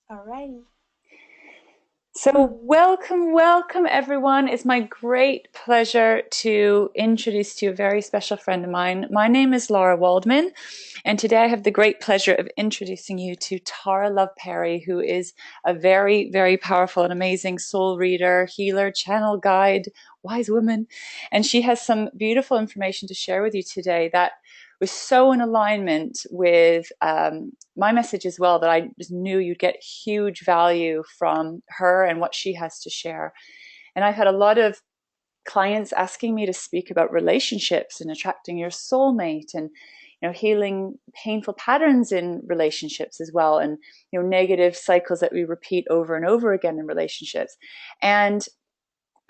Alrighty. So, welcome everyone. It's my great pleasure to introduce to you a very special friend of mine. My name is Laura Waldman, and today I have the great pleasure of introducing you to Tara Love Perry, who is a very, very powerful and amazing soul reader, healer, channel guide, wise woman. And she has some beautiful information to share with you today that was so in alignment with my message as well, that I just knew you'd get huge value from her and what she has to share. And I've had a lot of clients asking me to speak about relationships and attracting your soulmate, and healing painful patterns in relationships as well, and negative cycles that we repeat over and over again in relationships. And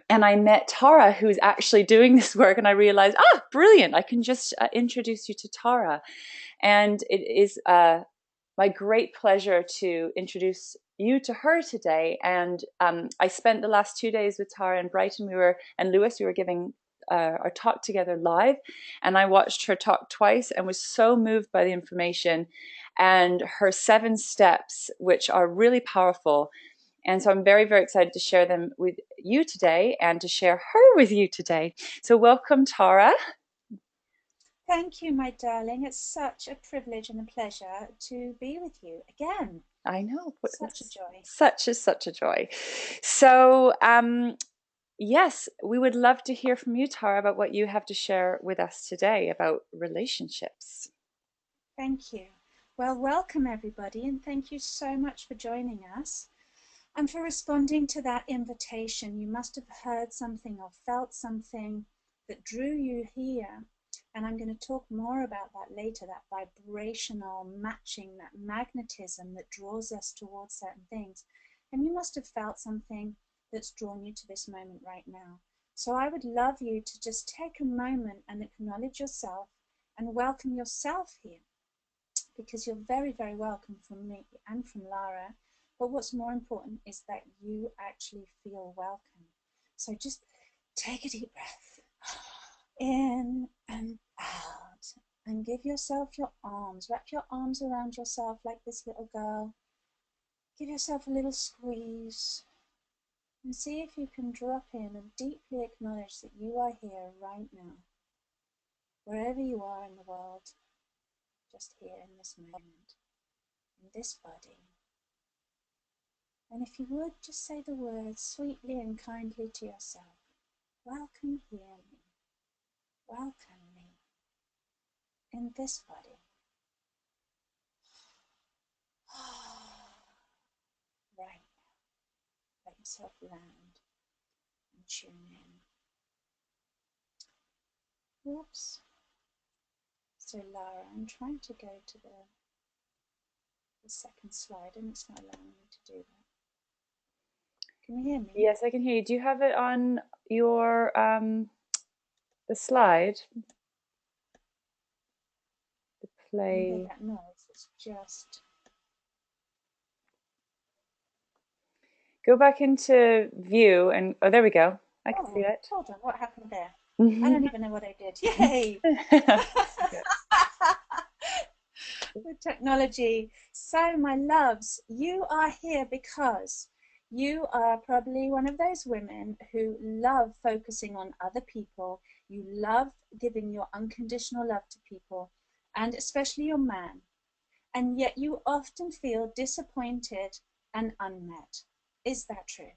I met Tara, who's actually doing this work, and I realized, brilliant, I can just introduce you to Tara. And it is my great pleasure to introduce you to her today. And I spent the last 2 days with Tara in Brighton. And Lewis, we were giving our talk together live, and I watched her talk twice and was so moved by the information and her 7 steps, which are really powerful. And so I'm very, very excited to share them with you today and to share her with you today. So welcome, Tara. Thank you, my darling. It's such a privilege and a pleasure to be with you again. I know, Such a joy. such a joy. So, yes, we would love to hear from you, Tara, about what you have to share with us today about relationships. Thank you. Well, welcome everybody, and thank you so much for joining us and for responding to that invitation. You must have heard something or felt something that drew you here. And I'm going to talk more about that later, that vibrational matching, that magnetism that draws us towards certain things. And you must have felt something that's drawn you to this moment right now. So I would love you to just take a moment and acknowledge yourself and welcome yourself here, because you're very, very welcome from me and from Lara. But what's more important is that you actually feel welcome. So just take a deep breath in and out, and give yourself your arms. Wrap your arms around yourself like this little girl. Give yourself a little squeeze and see if you can drop in and deeply acknowledge that you are here right now, wherever you are in the world, just here in this moment, in this body. And if you would, just say the words sweetly and kindly to yourself. Welcome here, me. Welcome me in this body. Right now, let yourself land and tune in. Whoops. So Lara, I'm trying to go to the second slide and it's not allowing me to do that. Can you hear me? Yes, I can hear you. Do you have it on your the slide? The Can you hear play. that noise? It's just... Go back into view and oh, there we go. I can see Oh, it. hold on, what happened there? I don't even know what I did. Yay! Good. With technology. So, my loves, you are here because you are probably one of those women who love focusing on other people. You love giving your unconditional love to people, and especially your man. And yet you often feel disappointed and unmet. Is that true?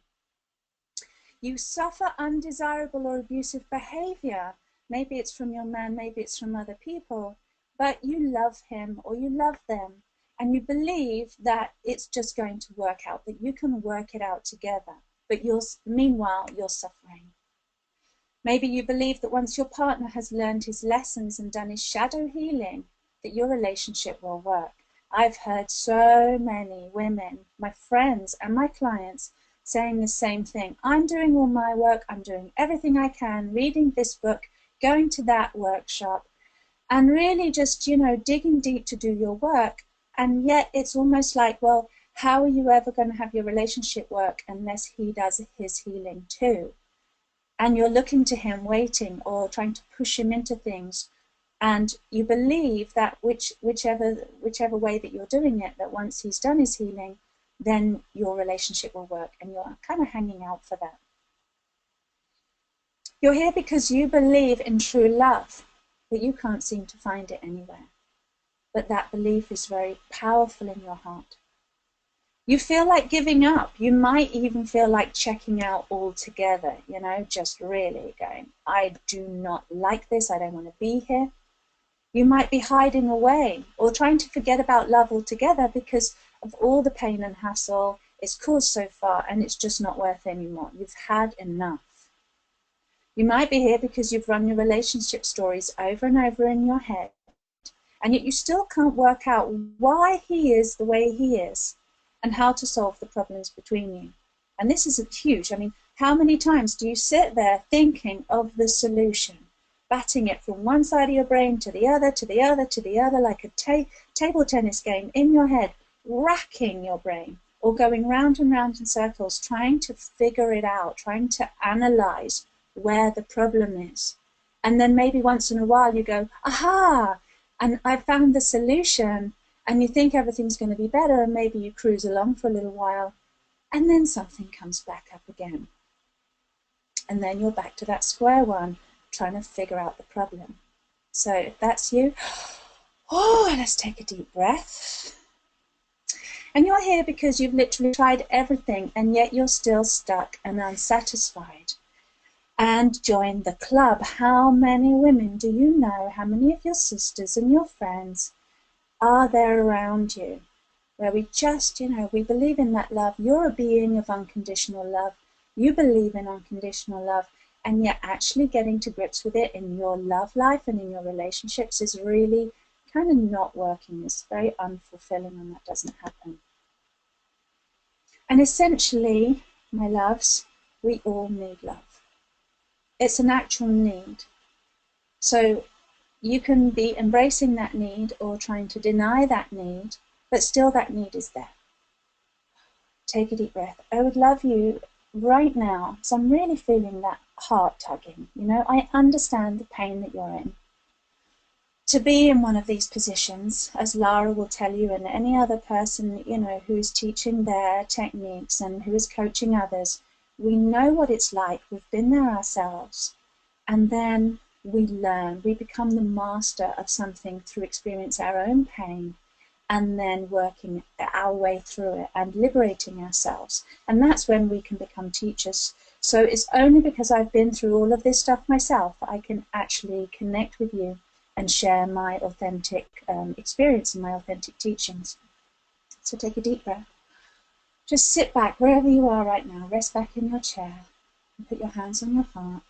You suffer undesirable or abusive behavior. Maybe it's from your man, maybe it's from other people, but you love him or you love them, and you believe that it's just going to work out, that you can work it out together. But meanwhile, you're suffering. Maybe you believe that once your partner has learned his lessons and done his shadow healing, that your relationship will work. I've heard so many women, my friends and my clients, saying the same thing. I'm doing all my work, I'm doing everything I can, reading this book, going to that workshop, and really just, digging deep to do your work. And yet it's almost like, well, how are you ever going to have your relationship work unless he does his healing too? And you're looking to him, waiting, or trying to push him into things, and you believe that whichever way that you're doing it, that once he's done his healing, then your relationship will work, and you're kind of hanging out for that. You're here because you believe in true love, but you can't seem to find it anywhere. But that belief is very powerful in your heart. You feel like giving up. You might even feel like checking out altogether, just really going, I do not like this. I don't want to be here. You might be hiding away or trying to forget about love altogether because of all the pain and hassle it's caused so far, and it's just not worth anymore. You've had enough. You might be here because you've run your relationship stories over and over in your head, and yet you still can't work out why he is the way he is and how to solve the problems between you. And this is huge. I mean, how many times do you sit there thinking of the solution, batting it from one side of your brain to the other, to the other, to the other, like a table tennis game in your head, racking your brain, or going round and round in circles, trying to figure it out, trying to analyze where the problem is. And then maybe once in a while you go, aha, and I found the solution, and you think everything's going to be better, and maybe you cruise along for a little while, and then something comes back up again. And then you're back to that square one, trying to figure out the problem. So if that's you, let's take a deep breath. And you're here because you've literally tried everything, and yet you're still stuck and unsatisfied. And join the club. How many women do you know? How many of your sisters and your friends are there around you where we just, we believe in that love? You're a being of unconditional love. You believe in unconditional love, and yet actually getting to grips with it in your love life and in your relationships is really kind of not working. It's very unfulfilling when that doesn't happen. And essentially, my loves, we all need love. It's an actual need. So you can be embracing that need or trying to deny that need, but still that need is there. Take a deep breath. I would love you right now, so I'm really feeling that heart tugging. I understand the pain that you're in. To be in one of these positions, as Lara will tell you, and any other person, who's teaching their techniques and who is coaching others, we know what it's like. We've been there ourselves. And then we learn. We become the master of something through experience our own pain, and then working our way through it and liberating ourselves. And that's when we can become teachers. So it's only because I've been through all of this stuff myself that I can actually connect with you and share my authentic experience and my authentic teachings. So take a deep breath. Just sit back wherever you are right now. Rest back in your chair and put your hands on your heart.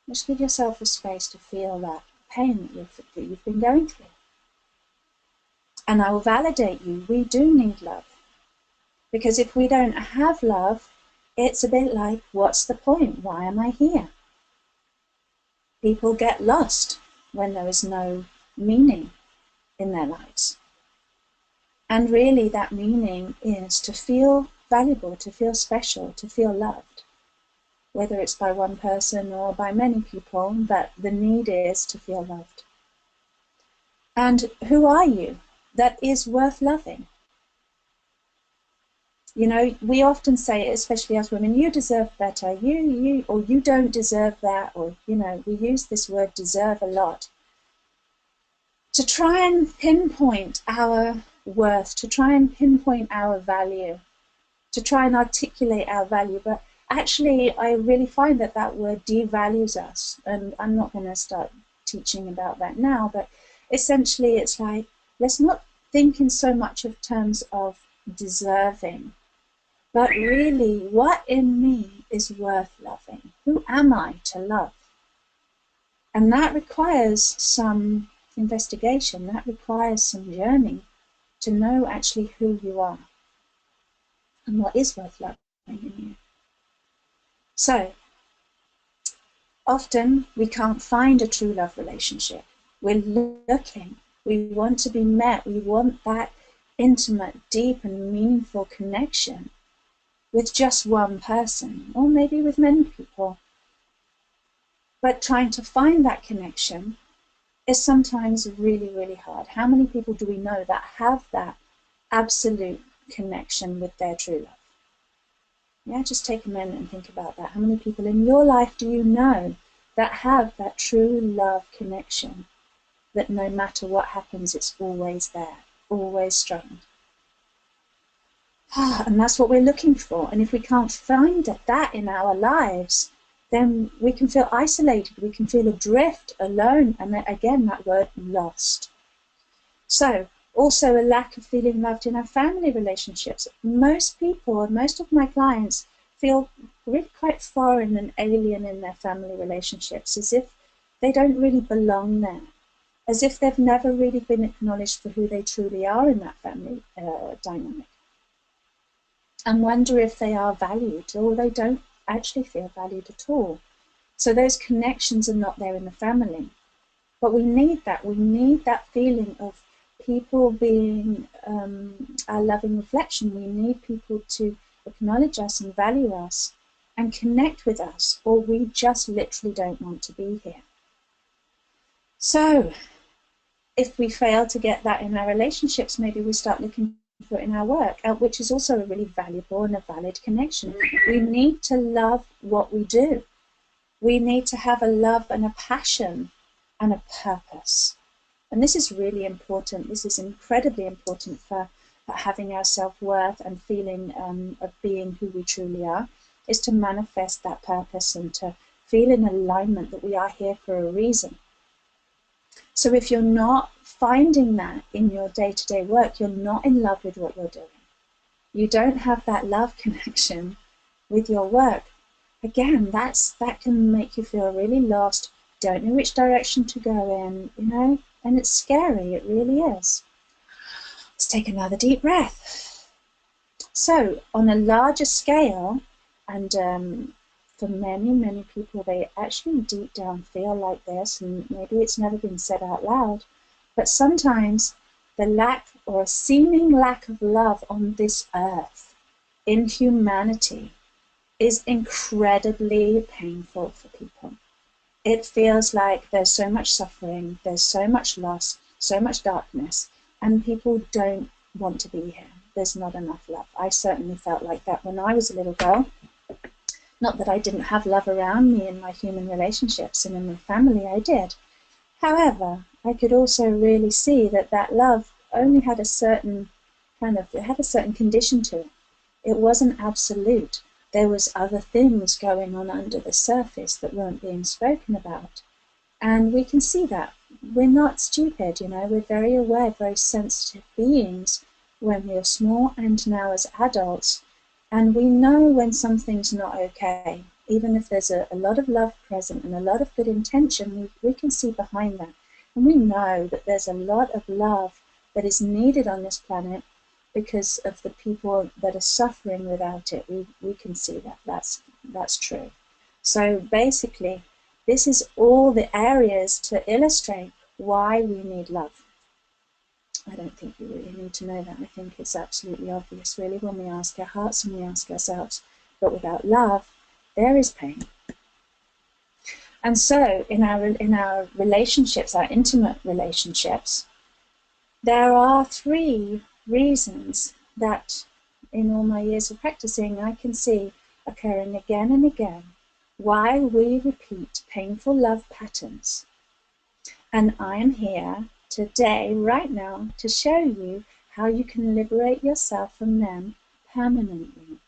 Just give yourself a space to feel that pain that you've been going through. And I will validate you. We do need love. Because if we don't have love, it's a bit like, what's the point? Why am I here? People get lost when there is no meaning in their lives. And really that meaning is to feel valuable, to feel special, to feel loved. Whether it's by one person or by many people, but the need is to feel loved. And who are you that is worth loving? We often say, especially as women, you deserve better, or you don't deserve that, or, we use this word deserve a lot to try and pinpoint our worth, to try and pinpoint our value, to try and articulate our value. But actually, I really find that word devalues us, and I'm not going to start teaching about that now, but essentially it's like, let's not think in so much of terms of deserving, but really, what in me is worth loving? Who am I to love? And that requires some investigation, that requires some journey to know actually who you are and what is worth loving in you. So, often we can't find a true love relationship. We're looking, we want to be met, we want that intimate, deep and meaningful connection with just one person, or maybe with many people. But trying to find that connection is sometimes really, really hard. How many people do we know that have that absolute connection with their true love? Yeah, just take a moment and think about that. How many people in your life do you know that have that true love connection, that no matter what happens, it's always there, always strong? And that's what we're looking for. And if we can't find that in our lives, then we can feel isolated, we can feel adrift, alone, and again, that word lost. So, also a lack of feeling loved in our family relationships. Most people, most of my clients, feel really quite foreign and alien in their family relationships, as if they don't really belong there, as if they've never really been acknowledged for who they truly are in that family dynamic, and wonder if they are valued, or they don't actually feel valued at all. So those connections are not there in the family. But we need that. We need that feeling of people being our loving reflection. We need people to acknowledge us and value us and connect with us, or we just literally don't want to be here. So if we fail to get that in our relationships, maybe we start looking for it in our work, which is also a really valuable and a valid connection. We need to love what we do. We need to have a love and a passion and a purpose. And this is really important. This is incredibly important for having our self-worth and feeling of being who we truly are, is to manifest that purpose and to feel in alignment that we are here for a reason. So if you're not finding that in your day-to-day work, you're not in love with what you're doing. You don't have that love connection with your work. Again, that can make you feel really lost, don't know which direction to go in, and it's scary, it really is. Let's take another deep breath. So on a larger scale, and for many, many people, they actually deep down feel like this, and maybe it's never been said out loud, but sometimes the lack or seeming lack of love on this earth, in humanity, is incredibly painful for people. It feels like there's so much suffering, there's so much loss, so much darkness, and people don't want to be here. There's not enough love. I certainly felt like that when I was a little girl. Not that I didn't have love around me in my human relationships and in my family, I did. However, I could also really see that love only had a certain condition to it. It wasn't absolute. There was other things going on under the surface that weren't being spoken about. And we can see that. We're not stupid, we're very aware, very sensitive beings when we're small and now as adults. And we know when something's not okay. Even if there's a lot of love present and a lot of good intention, we can see behind that. And we know that there's a lot of love that is needed on this planet because of the people that are suffering without it. We can see that. That's true. So basically, this is all the areas to illustrate why we need love. I don't think we really need to know that. I think it's absolutely obvious, really, when we ask our hearts and we ask ourselves. But without love, there is pain. And so in our relationships, our intimate relationships, there are 3 reasons that in all my years of practicing I can see occurring again and again why we repeat painful love patterns. And I am here today, right now, to show you how you can liberate yourself from them permanently.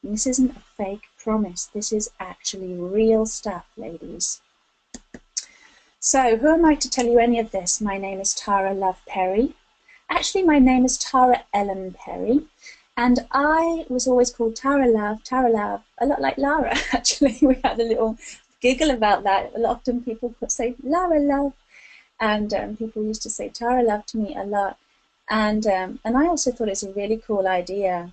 And this isn't a fake promise. This is actually real stuff, ladies. So who am I to tell you any of this? My name is Tara Love Perry. Actually, my name is Tara Ellen Perry. And I was always called Tara Love, a lot like Lara, actually. We had a little giggle about that. Often people would say, Lara Love. And people used to say Tara Love to me a lot. And I also thought it's a really cool idea,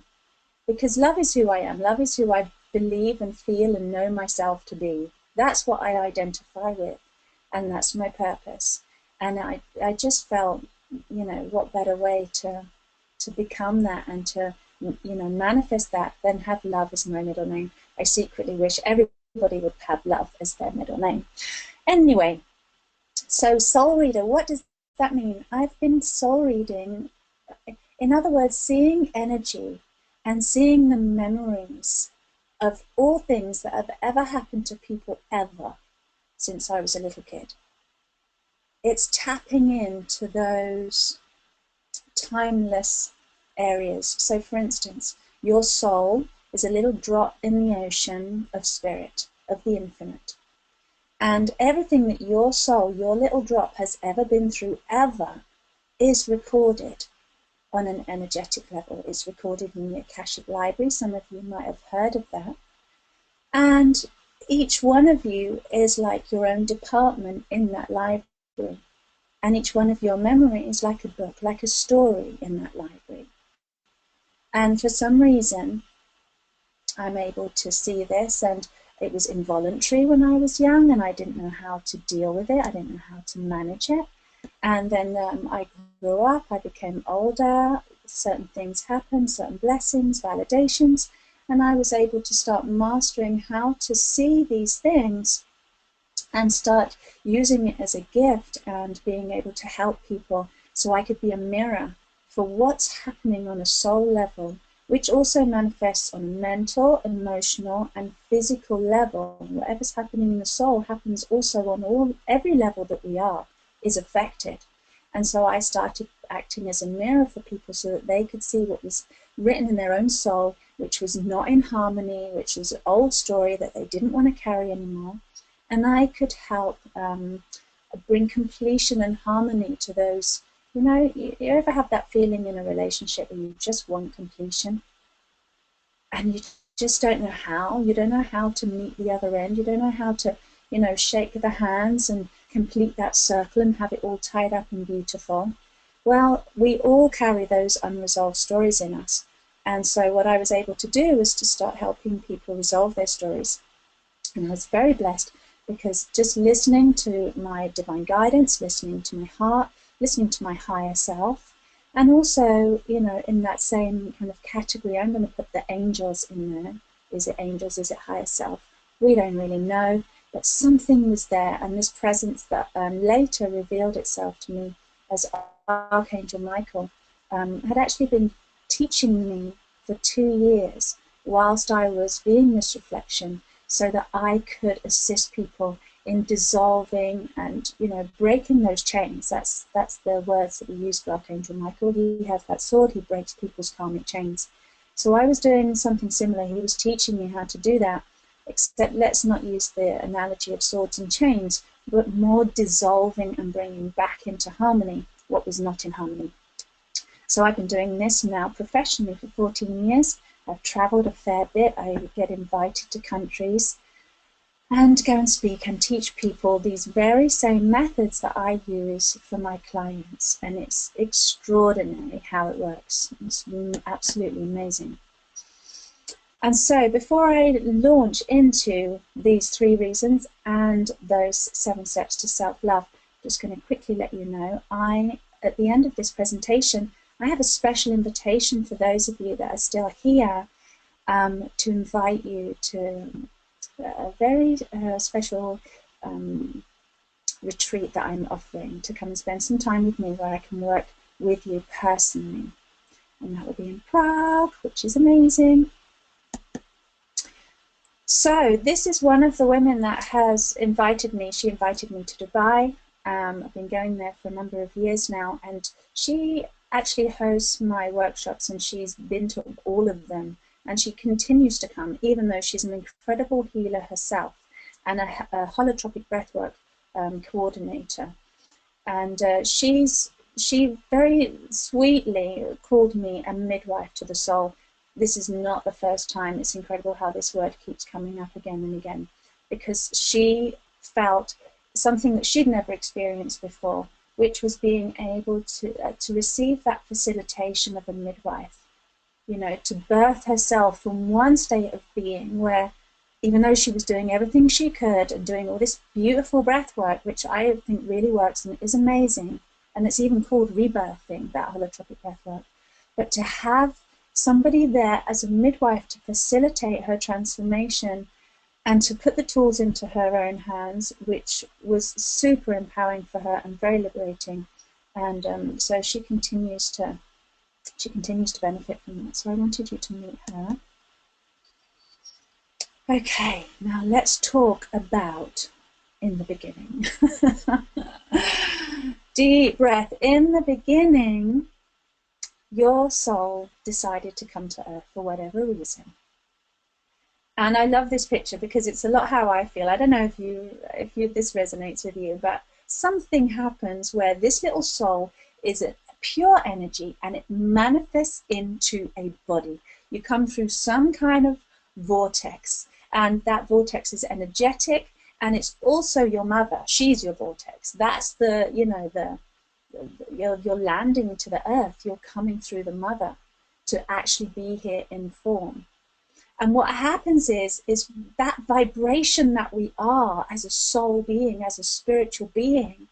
because love is who I am. Love is who I believe and feel and know myself to be. That's what I identify with, and that's my purpose. And I just felt, what better way to become that and to, manifest that than have love as my middle name. I secretly wish everybody would have love as their middle name. Anyway, so soul reader, what does that mean? I've been soul reading In other words, seeing energy and seeing the memories of all things that have ever happened to people ever since I was a little kid. It's tapping into those timeless areas. So, for instance, your soul is a little drop in the ocean of spirit, of the infinite. And everything that your soul, your little drop, has ever been through, ever, is recorded on an energetic level. It's recorded in the Akashic Library. Some of you might have heard of that. And each one of you is like your own department in that library. And each one of your memories is like a book, like a story in that library. And for some reason, I'm able to see this, and it was involuntary when I was young, and I didn't know how to deal with it. I didn't know how to manage it. And then I grew up, I became older, certain things happened, certain blessings, validations, and I was able to start mastering how to see these things and start using it as a gift and being able to help people, so I could be a mirror for what's happening on a soul level, which also manifests on a mental, emotional, and physical level. Whatever's happening in the soul happens also on every level that we are, is affected. And so I started acting as a mirror for people so that they could see what was written in their own soul, which was not in harmony, which was an old story that they didn't want to carry anymore. And I could help bring completion and harmony to those. You know, you ever have that feeling in a relationship where you just want completion and you just don't know how? You don't know how to meet the other end. You don't know how to, you know, shake the hands and complete that circle and have it all tied up and beautiful. Well, we all carry those unresolved stories in us. And so what I was able to do was to start helping people resolve their stories. And I was very blessed because just listening to my divine guidance, listening to my heart, listening to my higher self, and also, you know, in that same kind of category, I'm going to put the angels in there. Is it angels? Is it higher self? We don't really know, but something was there, and this presence that later revealed itself to me as Archangel Michael had actually been teaching me for 2 years whilst I was being this reflection, so that I could assist people in dissolving and, you know, breaking those chains. That's the words that we use for Archangel Michael. He has that sword, he breaks people's karmic chains. So I was doing something similar. He was teaching me how to do that, except let's not use the analogy of swords and chains, but more dissolving and bringing back into harmony what was not in harmony. So I've been doing this now professionally for 14 years. I've traveled a fair bit. I get invited to countries and go and speak and teach people these very same methods that I use for my clients. And it's extraordinary how it works. It's absolutely amazing. And so before I launch into these 3 reasons and those 7 steps to self-love, I'm just going to quickly let you know, at the end of this presentation, I have a special invitation for those of you that are still here to invite you to a very special retreat that I'm offering, to come and spend some time with me where I can work with you personally. And that will be in Prague, which is amazing. So this is one of the women that has invited me. She invited me to Dubai. I've been going there for a number of years now, and she actually hosts my workshops, and she's been to all of them, and she continues to come, even though she's an incredible healer herself and a holotropic breathwork coordinator. And she very sweetly called me a midwife to the soul. This is not the first time. It's incredible how this word keeps coming up again and again, because she felt something that she'd never experienced before, which was being able to receive that facilitation of a midwife, you know, to birth herself from one state of being where, even though she was doing everything she could and doing all this beautiful breath work, which I think really works and is amazing, and it's even called rebirthing, that holotropic breath work, but to have somebody there as a midwife to facilitate her transformation and to put the tools into her own hands, which was super empowering for her and very liberating. And so she continues to She continues to benefit from that. So I wanted you to meet her. Okay, now let's talk about in the beginning. Deep breath. In the beginning, your soul decided to come to Earth for whatever reason. And I love this picture because it's a lot how I feel. I don't know if this resonates with you, but something happens where this little soul is a pure energy and it manifests into a body. You come through some kind of vortex, and that vortex is energetic, and it's also your mother. She's your vortex. That's the, you're landing to the earth. You're coming through the mother to actually be here in form. And what happens is that vibration that we are as a soul being, as a spiritual being,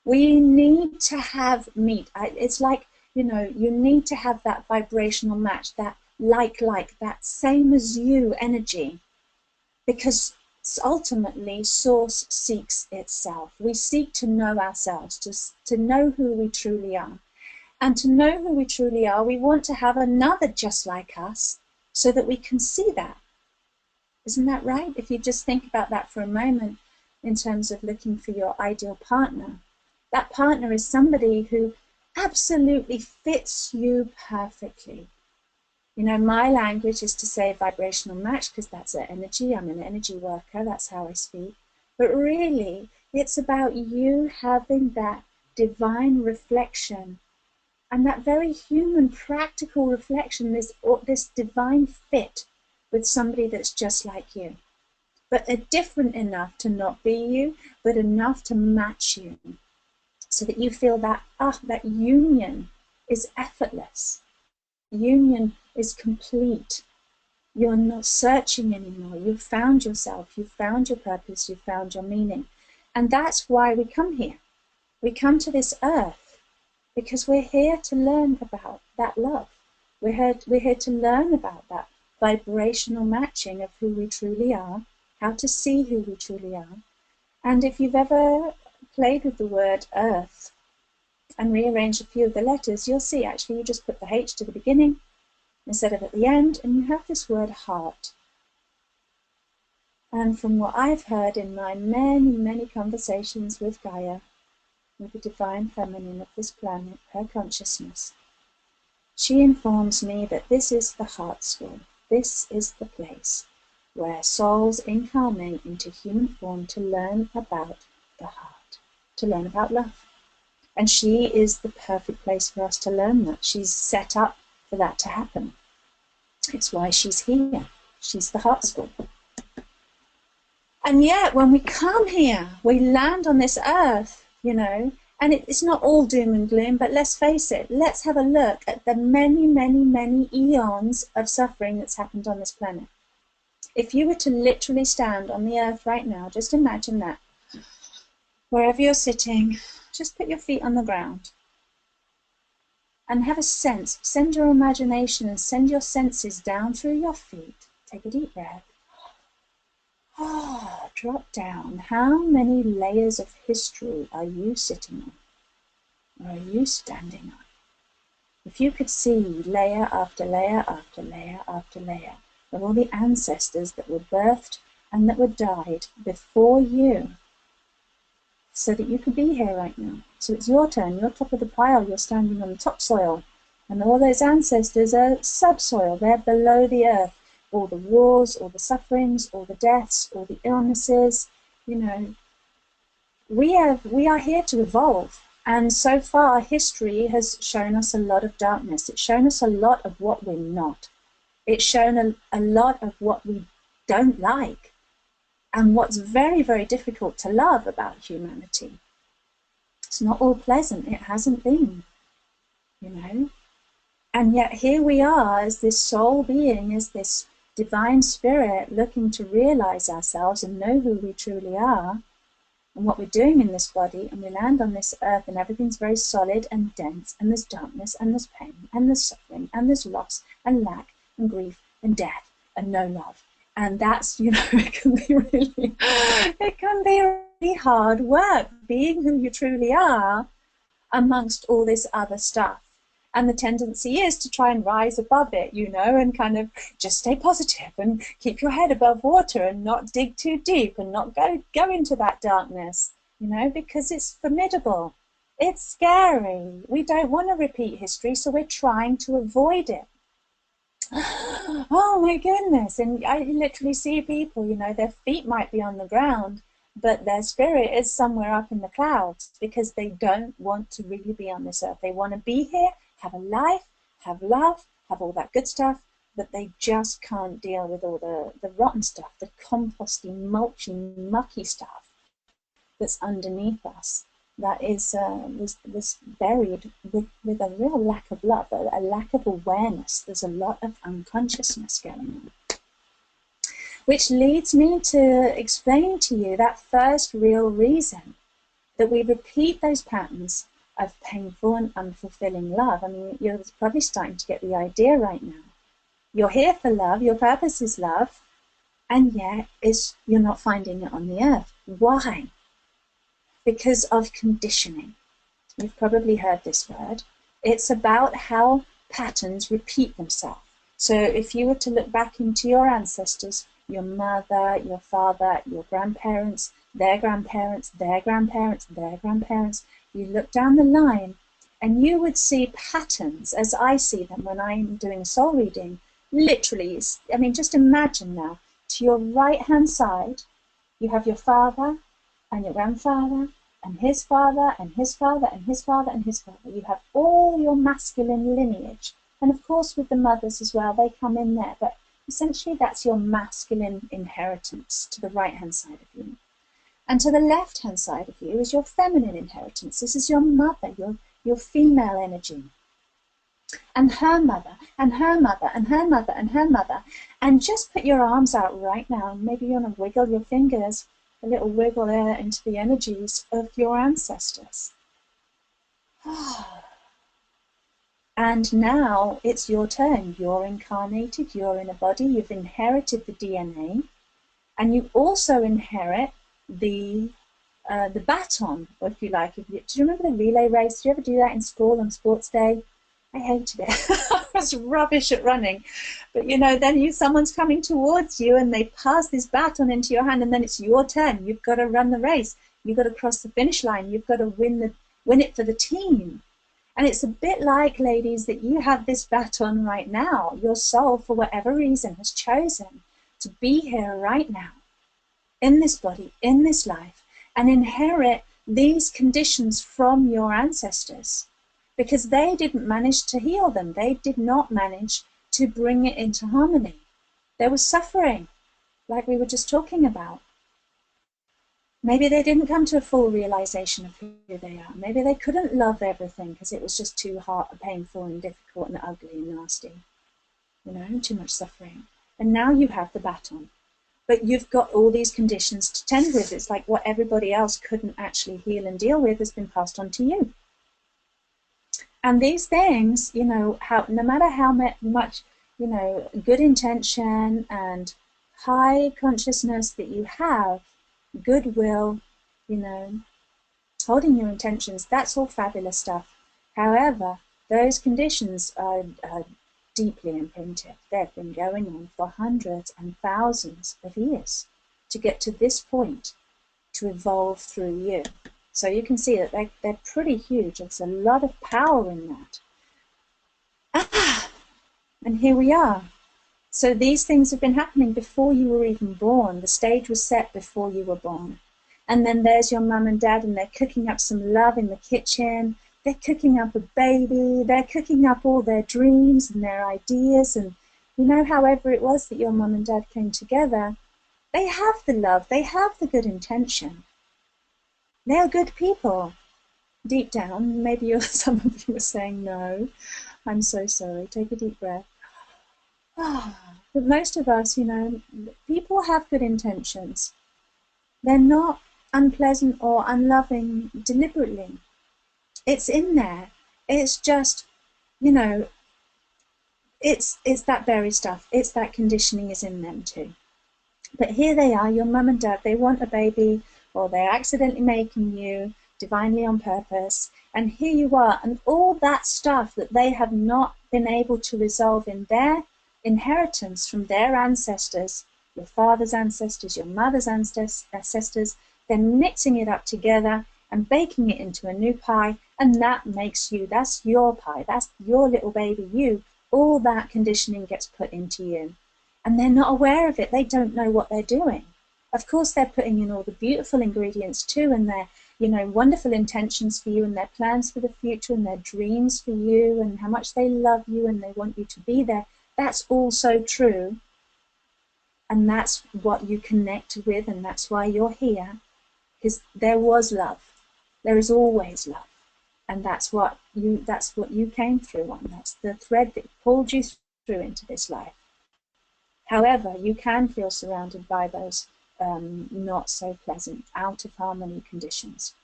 we need to have it's like, you need to have that vibrational match, that that same as you energy, because ultimately source seeks itself. We seek to know ourselves, to know who we truly are. And to know who we truly are, we want to have another just like us so that we can see that. Isn't that right? If you just think about that for a moment in terms of looking for your ideal partner, that partner is somebody who absolutely fits you perfectly. My language is to say vibrational match because that's an energy. I'm an energy worker. That's how I speak. But really, it's about you having that divine reflection and that very human, practical reflection, this divine fit with somebody that's just like you, but are different enough to not be you, but enough to match you, so that you feel that that union is effortless. Union is complete. You're not searching anymore. You've found yourself. You've found your purpose. You've found your meaning. And that's why we come here. We come to this earth because we're here to learn about that love. We're here to learn about that vibrational matching of who we truly are, how to see who we truly are. And if you've ever played with the word earth and rearranged a few of the letters, you'll see actually you just put the H to the beginning instead of at the end, and you have this word heart. And from what I've heard in my many, many conversations with Gaia, with the divine feminine of this planet, her consciousness, she informs me that this is the heart school. This is the place where souls incarnate into human form to learn about the heart, to learn about love. And she is the perfect place for us to learn that. She's set up for that to happen. It's why she's here. She's the heart school. And yet, when we come here, we land on this earth, and it's not all doom and gloom, but let's face it, let's have a look at the many, many, many eons of suffering that's happened on this planet. If you were to literally stand on the earth right now, just imagine that. Wherever you're sitting, just put your feet on the ground and have a sense. Send your imagination and send your senses down through your feet. Take a deep breath. Drop down. How many layers of history are you sitting on? Or are you standing on? If you could see layer after layer after layer after layer of all the ancestors that were birthed and that were died before you, so that you could be here right now. So it's your turn. You're top of the pile. You're standing on the topsoil. And all those ancestors are subsoil. They're below the earth. All the wars, all the sufferings, all the deaths, all the illnesses, we are here to evolve. And so far, history has shown us a lot of darkness. It's shown us a lot of what we're not. It's shown a lot of what we don't like and what's very, very difficult to love about humanity. It's not all pleasant. It hasn't been, And yet here we are as this soul being, as this divine spirit looking to realize ourselves and know who we truly are and what we're doing in this body, and we land on this earth and everything's very solid and dense, and there's darkness and there's pain and there's suffering and there's loss and lack and grief and death and no love. And that's, it can be really hard work being who you truly are amongst all this other stuff. And the tendency is to try and rise above it, you know, and kind of just stay positive and keep your head above water and not dig too deep and not go into that darkness, you know, because it's formidable. It's scary. We don't want to repeat history, so we're trying to avoid it. Oh my goodness. And I literally see people, you know, their feet might be on the ground, but their spirit is somewhere up in the clouds because they don't want to really be on this earth. They want to be here, have a life, have love, have all that good stuff, but they just can't deal with all the rotten stuff, the composty, mulchy, mucky stuff that's underneath us. That is was buried with a real lack of love, a lack of awareness. There's a lot of unconsciousness going on. Which leads me to explain to you that first real reason that we repeat those patterns of painful and unfulfilling love. I mean, you're probably starting to get the idea right now. You're here for love, your purpose is love, and yet you're not finding it on the earth. Why? Because of conditioning. You've probably heard this word. It's about how patterns repeat themselves. So if you were to look back into your ancestors, your mother, your father, your grandparents, their grandparents, their grandparents, their grandparents, you look down the line and you would see patterns as I see them when I'm doing soul reading. Literally, I mean, just imagine now, to your right-hand side, you have your father and your grandfather and his father and his father and his father and his father. You have all your masculine lineage. And of course with the mothers as well, they come in there. But essentially that's your masculine inheritance to the right-hand side of you. And to the left-hand side of you is your feminine inheritance. This is your mother, your female energy. And her mother, and her mother, and her mother, and her mother. And just put your arms out right now. Maybe you want to wiggle your fingers, a little wiggle there into the energies of your ancestors. And now it's your turn. You're incarnated, you're in a body, you've inherited the DNA, and you also inherit the baton, if you like. Do you remember the relay race? Did you ever do that in school on sports day? I hated it. I was rubbish at running. But you know, then someone's coming towards you and they pass this baton into your hand and then it's your turn. You've got to run the race. You've got to cross the finish line. You've got to win it for the team. And it's a bit like, ladies, that you have this baton right now. Your soul, for whatever reason, has chosen to be here right now, in this body, in this life, and inherit these conditions from your ancestors. Because they didn't manage to heal them. They did not manage to bring it into harmony. There was suffering, like we were just talking about. Maybe they didn't come to a full realization of who they are. Maybe they couldn't love everything because it was just too hard and painful and difficult and ugly and nasty. You know, too much suffering. And now you have the baton. But you've got all these conditions to tend with. It's like what everybody else couldn't actually heal and deal with has been passed on to you. And these things, you know, no matter how much, you know, good intention and high consciousness that you have, goodwill, you know, holding your intentions, that's all fabulous stuff. However, those conditions are deeply imprinted. They've been going on for hundreds and thousands of years to get to this point, to evolve through you. So you can see that they're pretty huge. There's a lot of power in that. And here we are. So these things have been happening before you were even born. The stage was set before you were born. And then there's your mum and dad, and they're cooking up some love in the kitchen. They're cooking up a baby. They're cooking up all their dreams and their ideas. And, you know, however it was that your mum and dad came together, they have the love. They have the good intention. They are good people. Deep down, maybe some of you are saying, no, I'm so sorry. Take a deep breath. But most of us, you know, people have good intentions. They're not unpleasant or unloving deliberately. It's in there. It's just, you know, it's that buried stuff. It's that conditioning is in them too. But here they are, your mum and dad, they want a baby, or they're accidentally making you divinely on purpose, And here you are, and all that stuff that they have not been able to resolve in their inheritance from their ancestors, your father's ancestors, your mother's ancestors, they're mixing it up together and baking it into a new pie, and that makes you, that's your pie, that's your little baby you. All that conditioning gets put into you. And they're not aware of it. They don't know what they're doing. Of course, they're putting in all the beautiful ingredients too, and their, wonderful intentions for you, and their plans for the future, and their dreams for you, and how much they love you and they want you to be there. That's also true. And that's what you connect with, and that's why you're here. Because there was love. There is always love. And that's what you came through on. That's the thread that pulled you through into this life. However, you can feel surrounded by those not so pleasant, out of harmony conditions.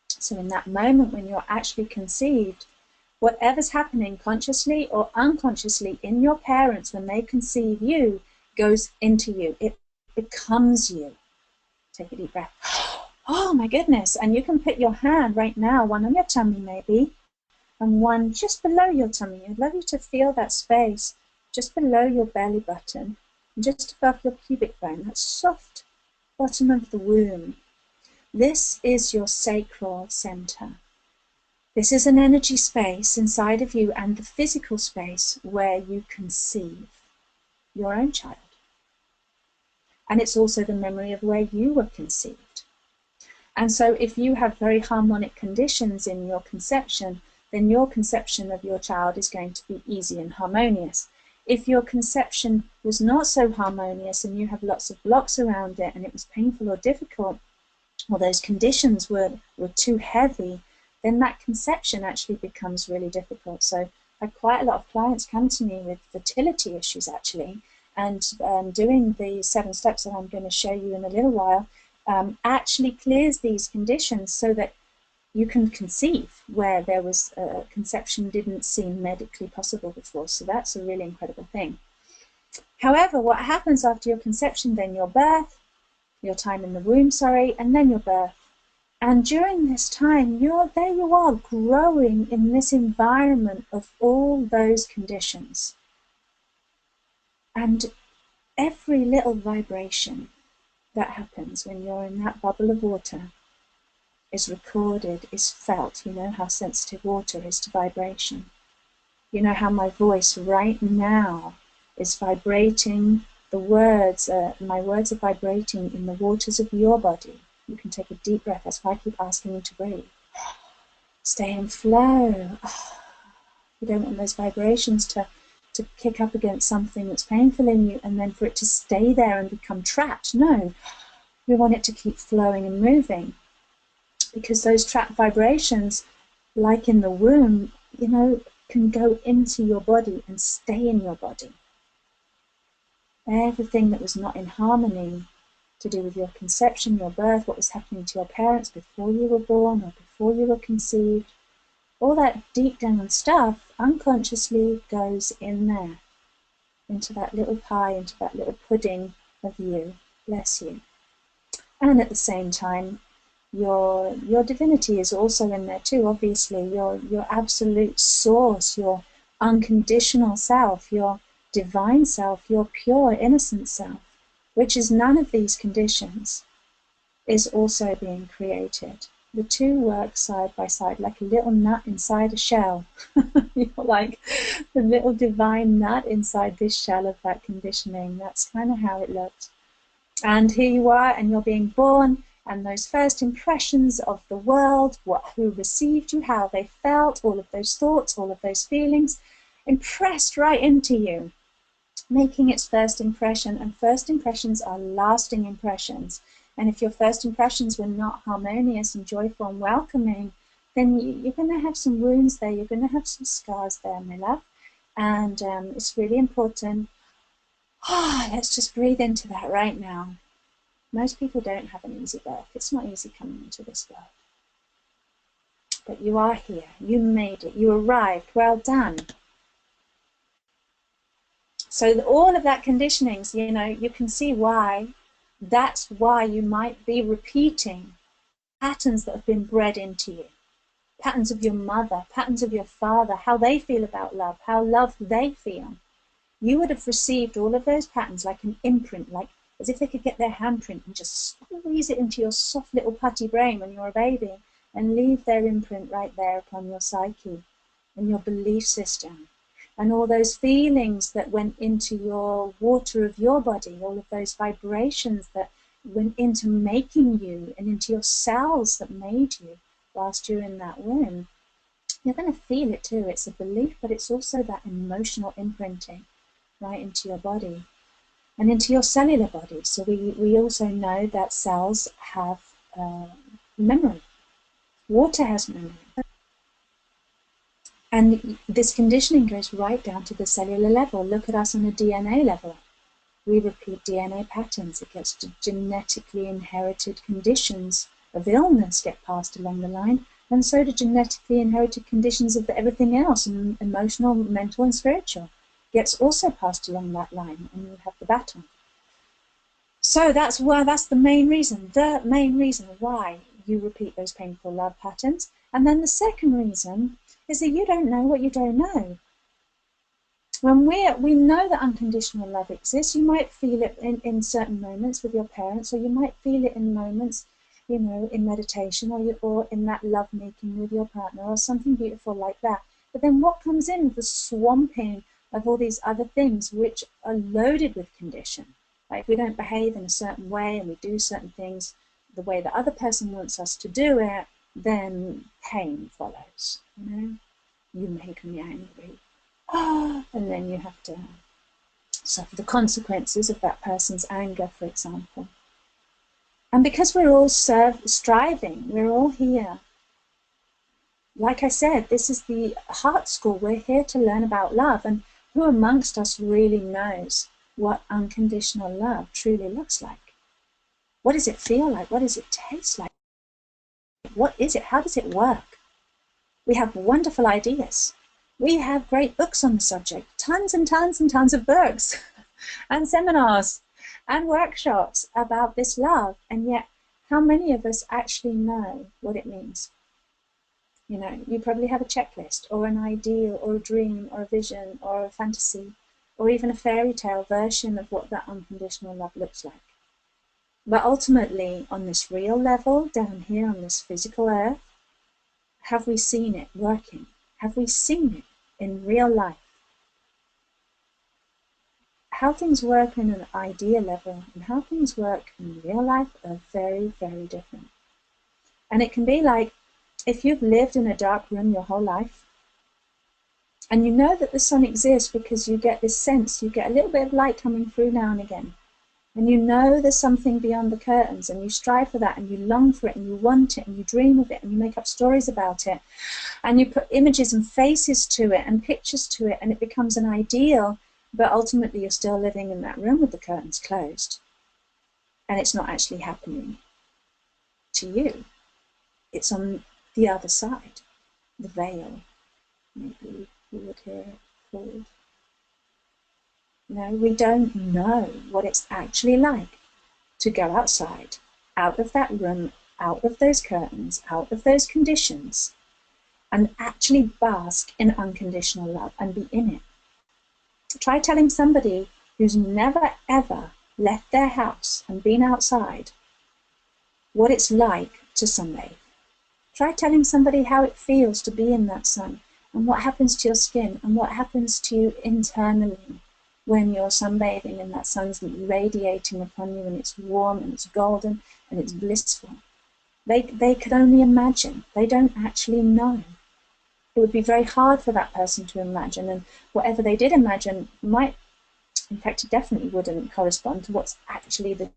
So in that moment when you're actually conceived, whatever's happening consciously or unconsciously in your parents when they conceive you goes into you. It becomes you. Take a deep breath. Oh my goodness. And you can put your hand right now, one on your tummy maybe, and one just below your tummy. I'd love you to feel that space just below your belly button, and just above your pubic bone, that soft bottom of the womb. This is your sacral center. This is an energy space inside of you and the physical space where you conceive your own child. And it's also the memory of where you were conceived. And so if you have very harmonic conditions in your conception, then your conception of your child is going to be easy and harmonious. If your conception was not so harmonious and you have lots of blocks around it and it was painful or difficult, or those conditions were too heavy, then that conception actually becomes really difficult. So I had quite a lot of clients come to me with fertility issues actually, and doing the 7 steps that I'm going to show you in a little while actually clears these conditions so that you can conceive where there was conception didn't seem medically possible before. So that's a really incredible thing. However, what happens after your conception, then your birth, your time in the womb, and then your birth. And during this time, there you are growing in this environment of all those conditions. And every little vibration that happens when you're in that bubble of water is recorded, is felt. You know how sensitive water is to vibration. You know how my voice right now is vibrating. The words, my words are vibrating in the waters of your body. You can take a deep breath. That's why I keep asking you to breathe. Stay in flow. You don't want those vibrations to kick up against something that's painful in you and then for it to stay there and become trapped. No, we want it to keep flowing and moving, because those trapped vibrations, like in the womb, can go into your body and stay in your body. Everything that was not in harmony to do with your conception, your birth, what was happening to your parents before you were born or before you were conceived, all that deep down stuff unconsciously goes in there, into that little pie, into that little pudding of you. Bless you. And at the same time, your divinity is also in there too, obviously, your absolute source, your unconditional self, your divine self, your pure innocent self, which is none of these conditions, is also being created. The two work side by side, like a little nut inside a shell. You're like the little divine nut inside this shell of that conditioning. That's kind of how it looks. And here you are, and you're being born, and those first impressions of the world, who received you, how they felt, all of those thoughts, all of those feelings, impressed right into you, making its first impression. And first impressions are lasting impressions. And if your first impressions were not harmonious and joyful and welcoming, then you're going to have some wounds there. You're going to have some scars there, my love. And it's really important. Let's just breathe into that right now. Most people don't have an easy birth. It's not easy coming into this world. But you are here. You made it. You arrived. Well done. So all of that conditioning, you can see why. That's why you might be repeating patterns that have been bred into you. patterns of your mother, patterns of your father, how they feel about love, how loved they feel. You would have received all of those patterns like an imprint, like as if they could get their handprint and just squeeze it into your soft little putty brain when you're a baby and leave their imprint right there upon your psyche and your belief system. And all those feelings that went into your water of your body, all of those vibrations that went into making you and into your cells that made you whilst you're in that womb, you're going to feel it too. It's a belief, but it's also that emotional imprinting right into your body and into your cellular body. So we also know that cells have memory. Water has memory. And this conditioning goes right down to the cellular level. Look at us on a DNA level. We repeat DNA patterns. It gets to genetically inherited conditions of illness get passed along the line, and so do genetically inherited conditions of everything else, and emotional, mental, and spiritual gets also passed along that line, and you have the baton. So that's the main reason why you repeat those painful love patterns. And then the second reason is that you don't know what you don't know. When we know that unconditional love exists, you might feel it in certain moments with your parents, or you might feel it in moments, in meditation, or in that love making with your partner, or something beautiful like that. But then what comes in? The swamping of all these other things which are loaded with condition. Like if we don't behave in a certain way and we do certain things the way the other person wants us to do it, then pain follows. You make me angry. And then you have to suffer the consequences of that person's anger, for example. And because we're all striving, we're all here. Like I said, this is the heart school. We're here to learn about love. And who amongst us really knows what unconditional love truly looks like? What does it feel like? What does it taste like? What is it? How does it work? We have wonderful ideas. We have great books on the subject, tons and tons and tons of books and seminars and workshops about this love. And yet, how many of us actually know what it means? You probably have a checklist or an ideal or a dream or a vision or a fantasy or even a fairy tale version of what that unconditional love looks like. But ultimately, on this real level, down here on this physical earth, have we seen it working? Have we seen it in real life? How things work in an idea level and how things work in real life are very, very different. And it can be like if you've lived in a dark room your whole life and you know that the sun exists because you get this sense, you get a little bit of light coming through now and again. And you know there's something beyond the curtains and you strive for that and you long for it and you want it and you dream of it and you make up stories about it and you put images and faces to it and pictures to it and it becomes an ideal, but ultimately you're still living in that room with the curtains closed and it's not actually happening to you. It's on the other side, the veil, maybe you would hear it called. No, we don't know what it's actually like to go outside, out of that room, out of those curtains, out of those conditions, and actually bask in unconditional love and be in it. Try telling somebody who's never ever left their house and been outside what it's like to sunbathe. Try telling somebody how it feels to be in that sun and what happens to your skin and what happens to you internally when you're sunbathing and that sun's radiating upon you and it's warm and it's golden and it's blissful. They could only imagine. They don't actually know. It would be very hard for that person to imagine, and whatever they did imagine might, in fact, it definitely wouldn't correspond to what's actually the.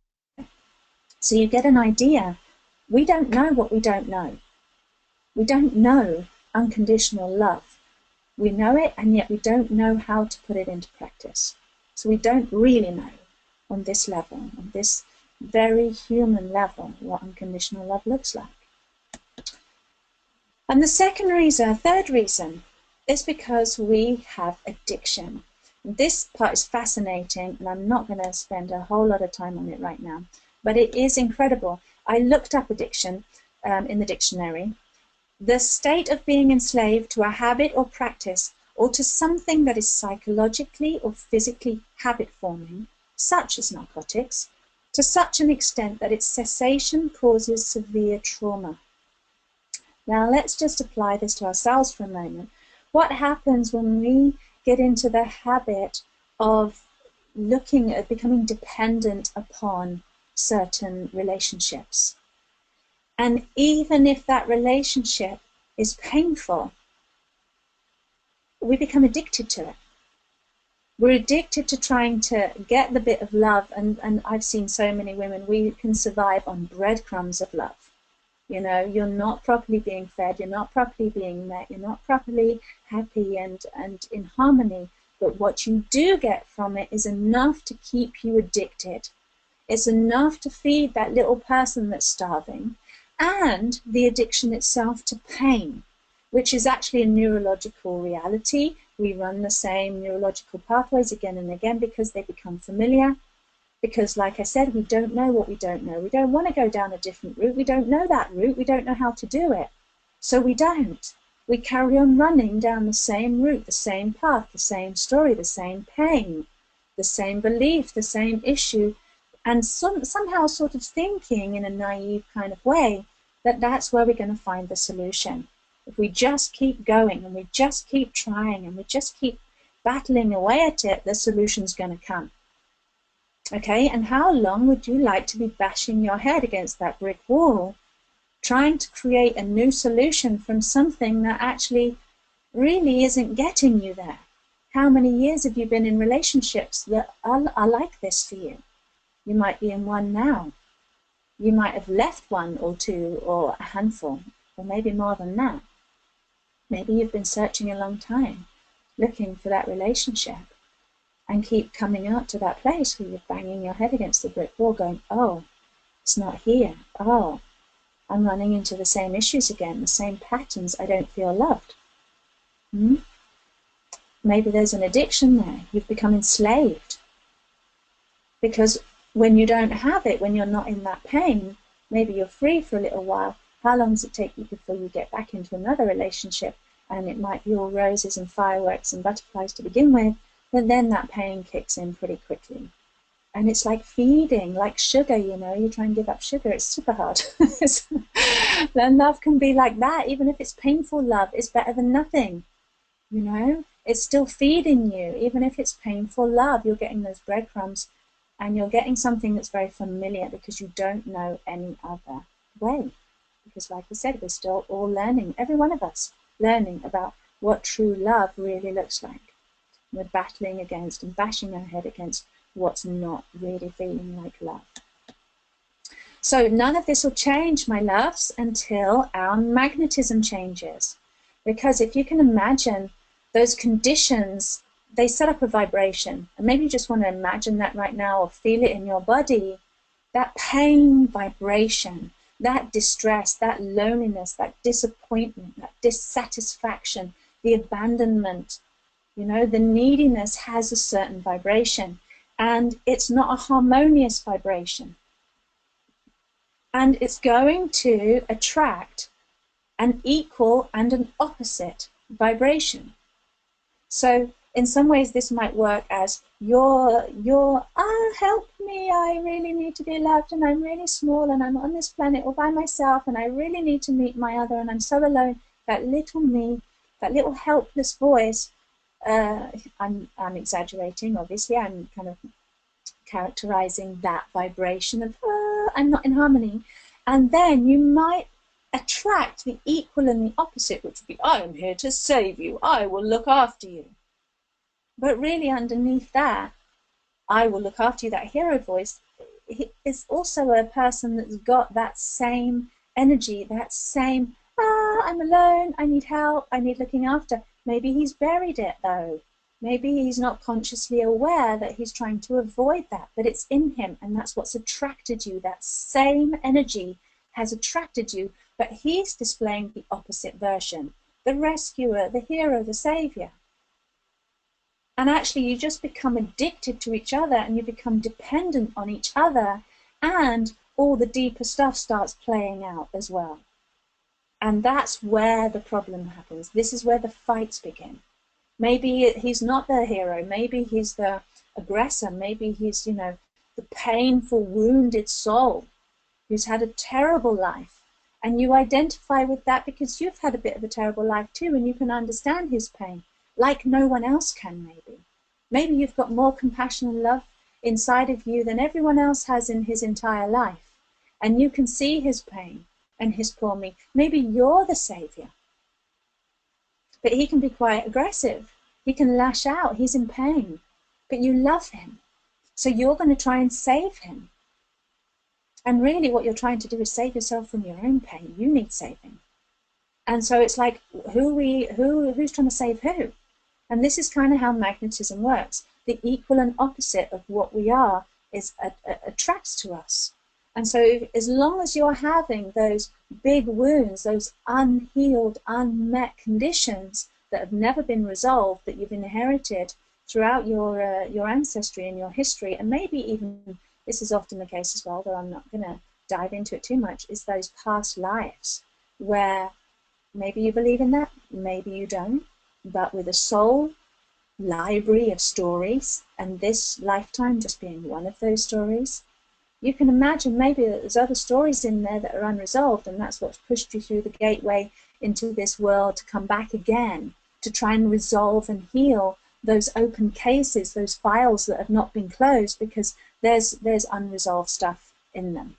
So you get an idea. We don't know what we don't know. We don't know unconditional love. We know it, and yet we don't know how to put it into practice. So we don't really know on this level, on this very human level, what unconditional love looks like. And the third reason, is because we have addiction. And this part is fascinating, and I'm not going to spend a whole lot of time on it right now, but it is incredible. I looked up addiction in the dictionary, The state of being enslaved to a habit or practice, or to something that is psychologically or physically habit-forming, such as narcotics, to such an extent that its cessation causes severe trauma. Now let's just apply this to ourselves for a moment. What happens when we get into the habit of looking at becoming dependent upon certain relationships? And even if that relationship is painful, we become addicted to it. We're addicted to trying to get the bit of love, and I've seen so many women, we can survive on breadcrumbs of love. You know, you're not properly being fed, you're not properly being met, you're not properly happy and in harmony, but what you do get from it is enough to keep you addicted. It's enough to feed that little person that's starving, and the addiction itself to pain, which is actually a neurological reality. We run the same neurological pathways again and again because they become familiar. Because, like I said, we don't know what we don't know. We don't want to go down a different route. We don't know that route. We don't know how to do it. So we don't. We carry on running down the same route, the same path, the same story, the same pain, the same belief, the same issue, and somehow sort of thinking in a naive kind of way that that's where we're going to find the solution. If we just keep going and we just keep trying and we just keep battling away at it, the solution's going to come. Okay, and how long would you like to be bashing your head against that brick wall, trying to create a new solution from something that actually really isn't getting you there? How many years have you been in relationships that are like this for you? You might be in one now. You might have left one or two or a handful, or maybe more than that. Maybe you've been searching a long time, looking for that relationship, and keep coming out to that place where you're banging your head against the brick wall going, oh, it's not here. Oh, I'm running into the same issues again, the same patterns. I don't feel loved. Maybe there's an addiction there. You've become enslaved. Because when you don't have it, when you're not in that pain, maybe you're free for a little while. How long does it take you before you get back into another relationship? And it might be all roses and fireworks and butterflies to begin with, but then that pain kicks in pretty quickly. And it's like feeding, like sugar, you know, you try and give up sugar, it's super hard. Then love can be like that, even if it's painful love, it's better than nothing, you know? It's still feeding you, even if it's painful love, you're getting those breadcrumbs and you're getting something that's very familiar because you don't know any other way. Because like I said, we're still all learning, every one of us, learning about what true love really looks like. We're battling against and bashing our head against what's not really feeling like love. So none of this will change, my loves, until our magnetism changes. Because if you can imagine those conditions, they set up a vibration. And maybe you just want to imagine that right now or feel it in your body. That pain vibration, that distress, that loneliness, that disappointment, that dissatisfaction, the abandonment, you know, the neediness has a certain vibration. And it's not a harmonious vibration. And it's going to attract an equal and an opposite vibration. So in some ways this might work as you're help me, I really need to be loved and I'm really small and I'm on this planet all by myself and I really need to meet my other and I'm so alone. That little me, that little helpless voice, I'm exaggerating, obviously, I'm kind of characterizing that vibration of I'm not in harmony. And then you might attract the equal and the opposite, which would be I am here to save you, I will look after you. But really underneath that, I will look after you, that hero voice, is also a person that's got that same energy, that same, I'm alone, I need help, I need looking after. Maybe he's buried it though. Maybe he's not consciously aware that he's trying to avoid that, but it's in him and that's what's attracted you. That same energy has attracted you, but he's displaying the opposite version, the rescuer, the hero, the savior. And actually you just become addicted to each other and you become dependent on each other and all the deeper stuff starts playing out as well. And that's where the problem happens. This is where the fights begin. Maybe he's not the hero. Maybe he's the aggressor. Maybe he's, the painful, wounded soul who's had a terrible life. And you identify with that because you've had a bit of a terrible life too, and you can understand his pain like no one else can, maybe. Maybe you've got more compassion and love inside of you than everyone else has in his entire life. And you can see his pain and his poor me. Maybe you're the savior. But he can be quite aggressive. He can lash out. He's in pain. But you love him. So you're going to try and save him. And really what you're trying to do is save yourself from your own pain. You need saving. And so it's like, who's trying to save who? And this is kind of how magnetism works. The equal and opposite of what we are is attracts to us. And so as long as you're having those big wounds, those unhealed, unmet conditions that have never been resolved, that you've inherited throughout your ancestry and your history, and maybe even, this is often the case as well, though I'm not going to dive into it too much, is those past lives where maybe you believe in that, maybe you don't, but with a soul library of stories, and this lifetime just being one of those stories, you can imagine maybe that there's other stories in there that are unresolved, and that's what's pushed you through the gateway into this world to come back again, to try and resolve and heal those open cases, those files that have not been closed, because there's unresolved stuff in them,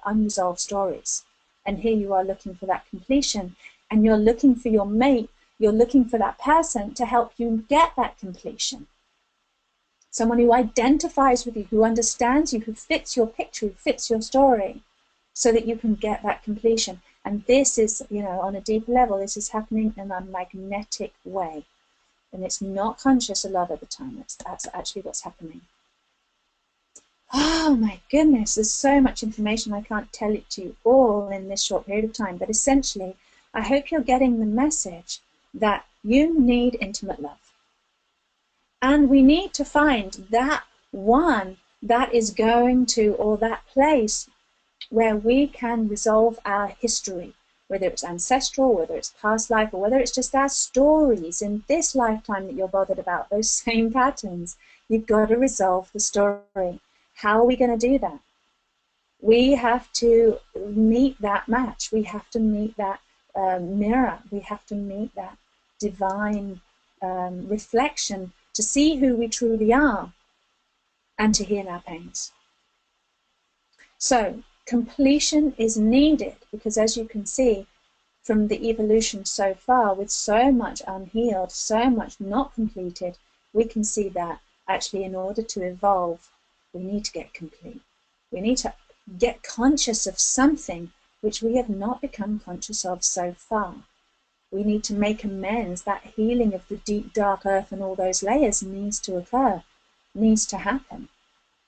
unresolved stories. And here you are looking for that completion, and you're looking for your mate, you're looking for that person to help you get that completion. Someone who identifies with you, who understands you, who fits your picture, who fits your story, so that you can get that completion. And this is, on a deeper level, this is happening in a magnetic way. And it's not conscious a lot of the time. That's actually what's happening. Oh my goodness, there's so much information. I can't tell it to you all in this short period of time. But essentially, I hope you're getting the message that you need intimate love. And we need to find that one that is going to, or that place where we can resolve our history, whether it's ancestral, whether it's past life, or whether it's just our stories in this lifetime that you're bothered about, those same patterns. You've got to resolve the story. How are we going to do that? We have to meet that match. We have to meet that mirror. We have to meet that divine reflection to see who we truly are and to heal our pains. So completion is needed because, as you can see from the evolution so far, with so much unhealed, so much not completed, we can see that actually in order to evolve, we need to get complete. We need to get conscious of something which we have not become conscious of so far. We need to make amends. That healing of the deep, dark earth and all those layers needs to occur, needs to happen,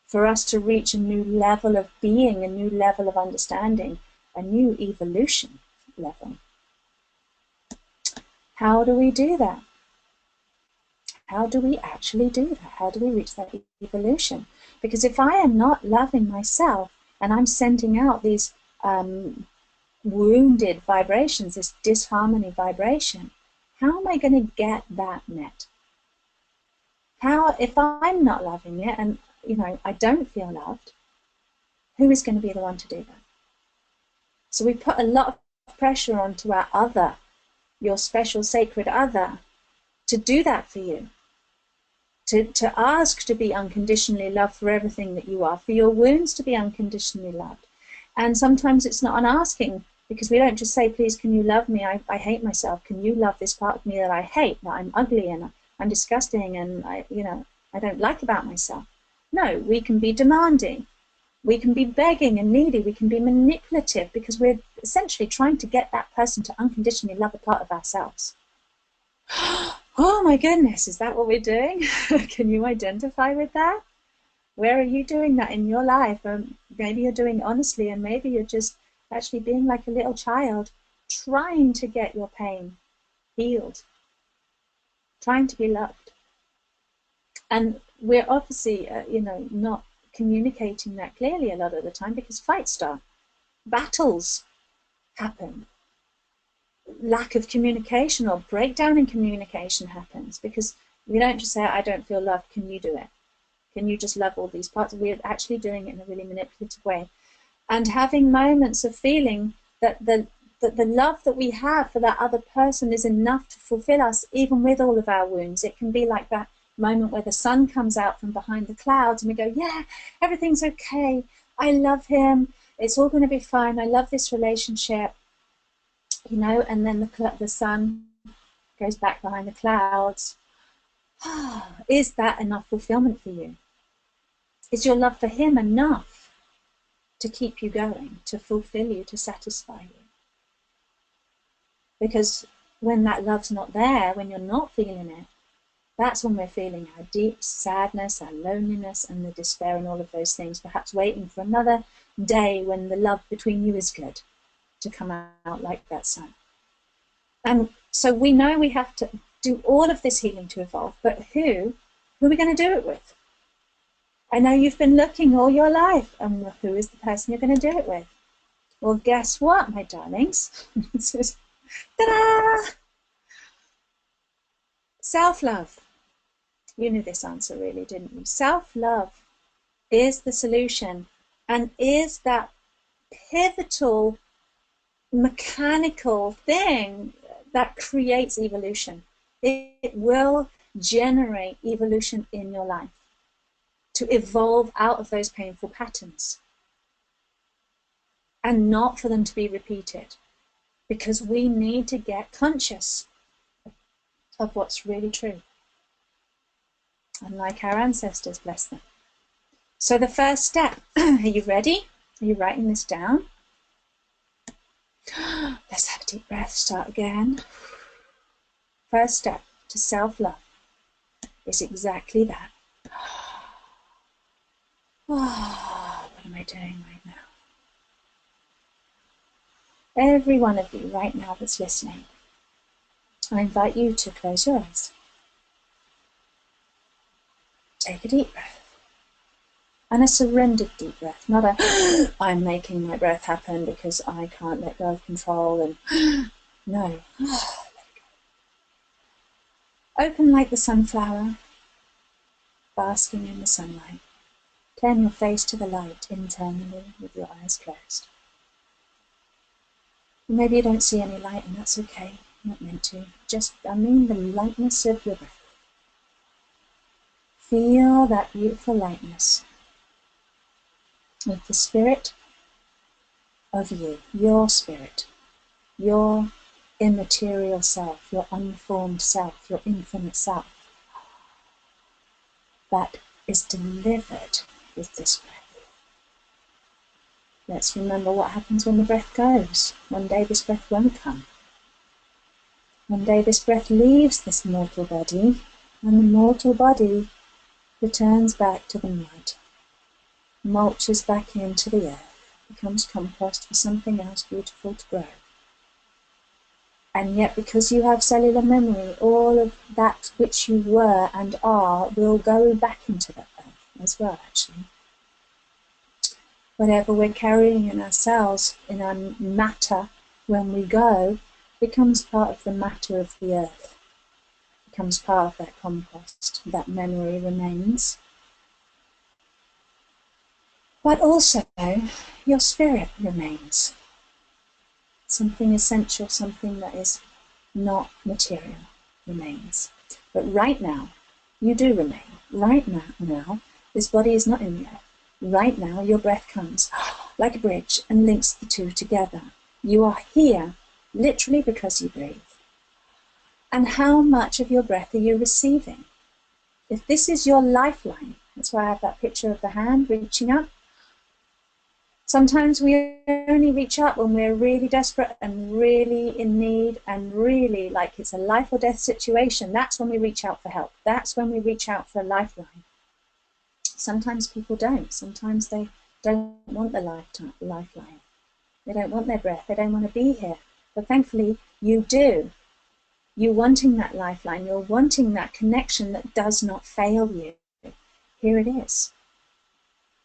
for us to reach a new level of being, a new level of understanding, a new evolution level. How do we do that? How do we actually do that? How do we reach that evolution? Because if I am not loving myself and I'm sending out these wounded vibrations, this disharmony vibration, how am I going to get that met? How, if I'm not loving it and I don't feel loved, who is going to be the one to do that? So we put a lot of pressure onto our other, your special sacred other, to do that for you. To ask to be unconditionally loved for everything that you are, for your wounds to be unconditionally loved. And sometimes it's not an asking, because we don't just say, please, can you love me? I hate myself. Can you love this part of me that I hate, that I'm ugly and I'm disgusting and I don't like about myself? No, we can be demanding. We can be begging and needy. We can be manipulative because we're essentially trying to get that person to unconditionally love a part of ourselves. Oh my goodness, is that what we're doing? Can you identify with that? Where are you doing that in your life? Maybe you're doing it honestly, and maybe you're just actually being like a little child, trying to get your pain healed, trying to be loved. And we're obviously, not communicating that clearly a lot of the time because fights start, battles happen. lack of communication or breakdown in communication happens, because we don't just say, I don't feel love, can you do it? Can you just love all these parts? We're actually doing it in a really manipulative way. And having moments of feeling that the love that we have for that other person is enough to fulfill us, even with all of our wounds. It can be like that moment where the sun comes out from behind the clouds and we go, yeah, everything's okay. I love him. It's all going to be fine. I love this relationship, you know, and then the sun goes back behind the clouds. Is that enough fulfillment for you? Is your love for him enough to keep you going, to fulfill you, to satisfy you? Because when that love's not there, when you're not feeling it, that's when we're feeling our deep sadness, our loneliness, and the despair, and all of those things, perhaps waiting for another day when the love between you is good to come out like that sun. And so we know we have to do all of this healing to evolve, but who are we going to do it with? I know you've been looking all your life, and who is the person you're going to do it with? Well, guess what, my darlings? Ta-da! Self-love. You knew this answer really, didn't you? Self-love is the solution, and is that pivotal mechanical thing that creates evolution. It will generate evolution in your life to evolve out of those painful patterns, and not for them to be repeated, because we need to get conscious of what's really true, unlike our ancestors, bless them. So the first step, are you ready? Are you writing this down? Let's have a deep breath, start again. First step to self-love is exactly that. Oh, what am I doing right now? Every one of you right now that's listening, I invite you to close your eyes. Take a deep breath. And a surrendered deep breath, not a I'm making my breath happen because I can't let go of control, and no. Open like the sunflower, basking in the sunlight. Turn your face to the light internally with your eyes closed. Maybe you don't see any light, and that's okay. You're not meant to. Just, I mean the lightness of your breath. Feel that beautiful lightness with the spirit of you, your spirit, your immaterial self, your unformed self, your infinite self, that is delivered with this breath. Let's remember what happens when the breath goes. One day this breath won't come. One day this breath leaves this mortal body, and the mortal body returns back to the mud, mulches back into the earth, becomes compost for something else beautiful to grow. And yet, because you have cellular memory, all of that which you were and are will go back into that earth as well, actually. Whatever we're carrying in our cells, in our matter, when we go, becomes part of the matter of the earth, becomes part of that compost. That memory remains. But also, your spirit remains. Something essential, something that is not material remains. But right now, you do remain. Right now, this body is not in the earth. Right now, your breath comes like a bridge and links the two together. You are here, literally because you breathe. And how much of your breath are you receiving? If this is your lifeline, that's why I have that picture of the hand reaching up. Sometimes we only reach up when we're really desperate and really in need and really like it's a life or death situation. That's when we reach out for help. That's when we reach out for a lifeline. Sometimes people don't. Sometimes they don't want the lifeline. They don't want their breath. They don't want to be here. But thankfully, you do. You're wanting that lifeline. You're wanting that connection that does not fail you. Here it is.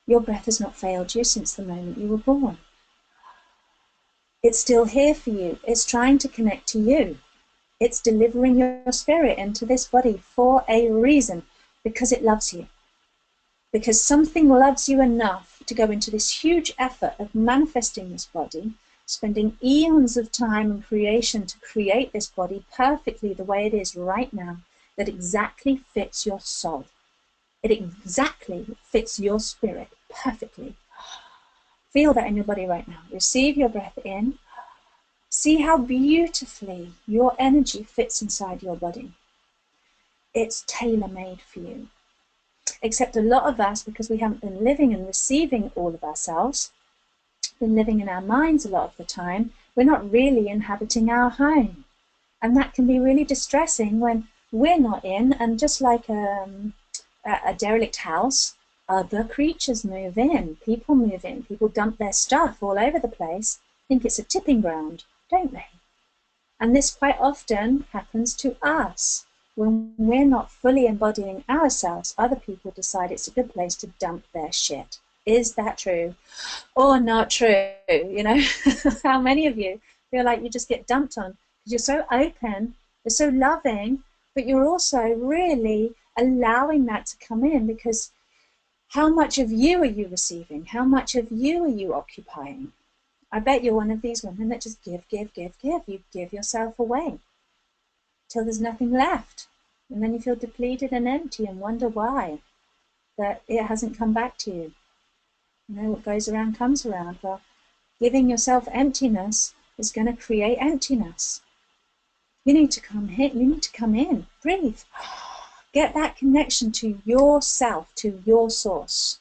Your breath has not failed you since the moment you were born. It's still here for you. It's trying to connect to you. It's delivering your spirit into this body for a reason, because it loves you. Because something loves you enough to go into this huge effort of manifesting this body, spending eons of time and creation to create this body perfectly the way it is right now, that exactly fits your soul. It exactly fits your spirit perfectly. Feel that in your body right now. Receive your breath in. See how beautifully your energy fits inside your body. It's tailor-made for you. Except a lot of us, because we haven't been living and receiving all of ourselves, been living in our minds a lot of the time, we're not really inhabiting our home. And that can be really distressing when we're not in, and just like a derelict house, other creatures move in, people dump their stuff all over the place, think it's a tipping ground, don't they? And this quite often happens to us. When we're not fully embodying ourselves, other people decide it's a good place to dump their shit. Is that true or not true? You know, how many of you feel like you just get dumped on because you're so open, you're so loving, but you're also really allowing that to come in, because how much of you are you receiving? How much of you are you occupying? I bet you're one of these women that just give. You give yourself away till there's nothing left. And then you feel depleted and empty and wonder why, that it hasn't come back to you. You know, what goes around comes around. Well, giving yourself emptiness is going to create emptiness. You need to come here. You need to come in. Breathe. Get that connection to yourself, to your source.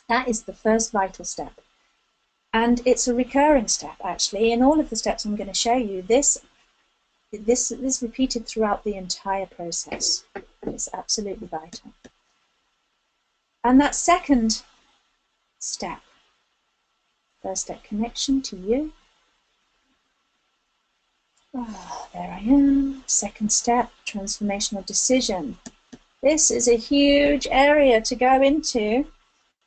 That is the first vital step. And it's a recurring step, actually. In all of the steps I'm going to show you, this is repeated throughout the entire process. It's absolutely vital. And that second step, first step, connection to you. Oh, there I am. Second step, transformational decision. This is a huge area to go into,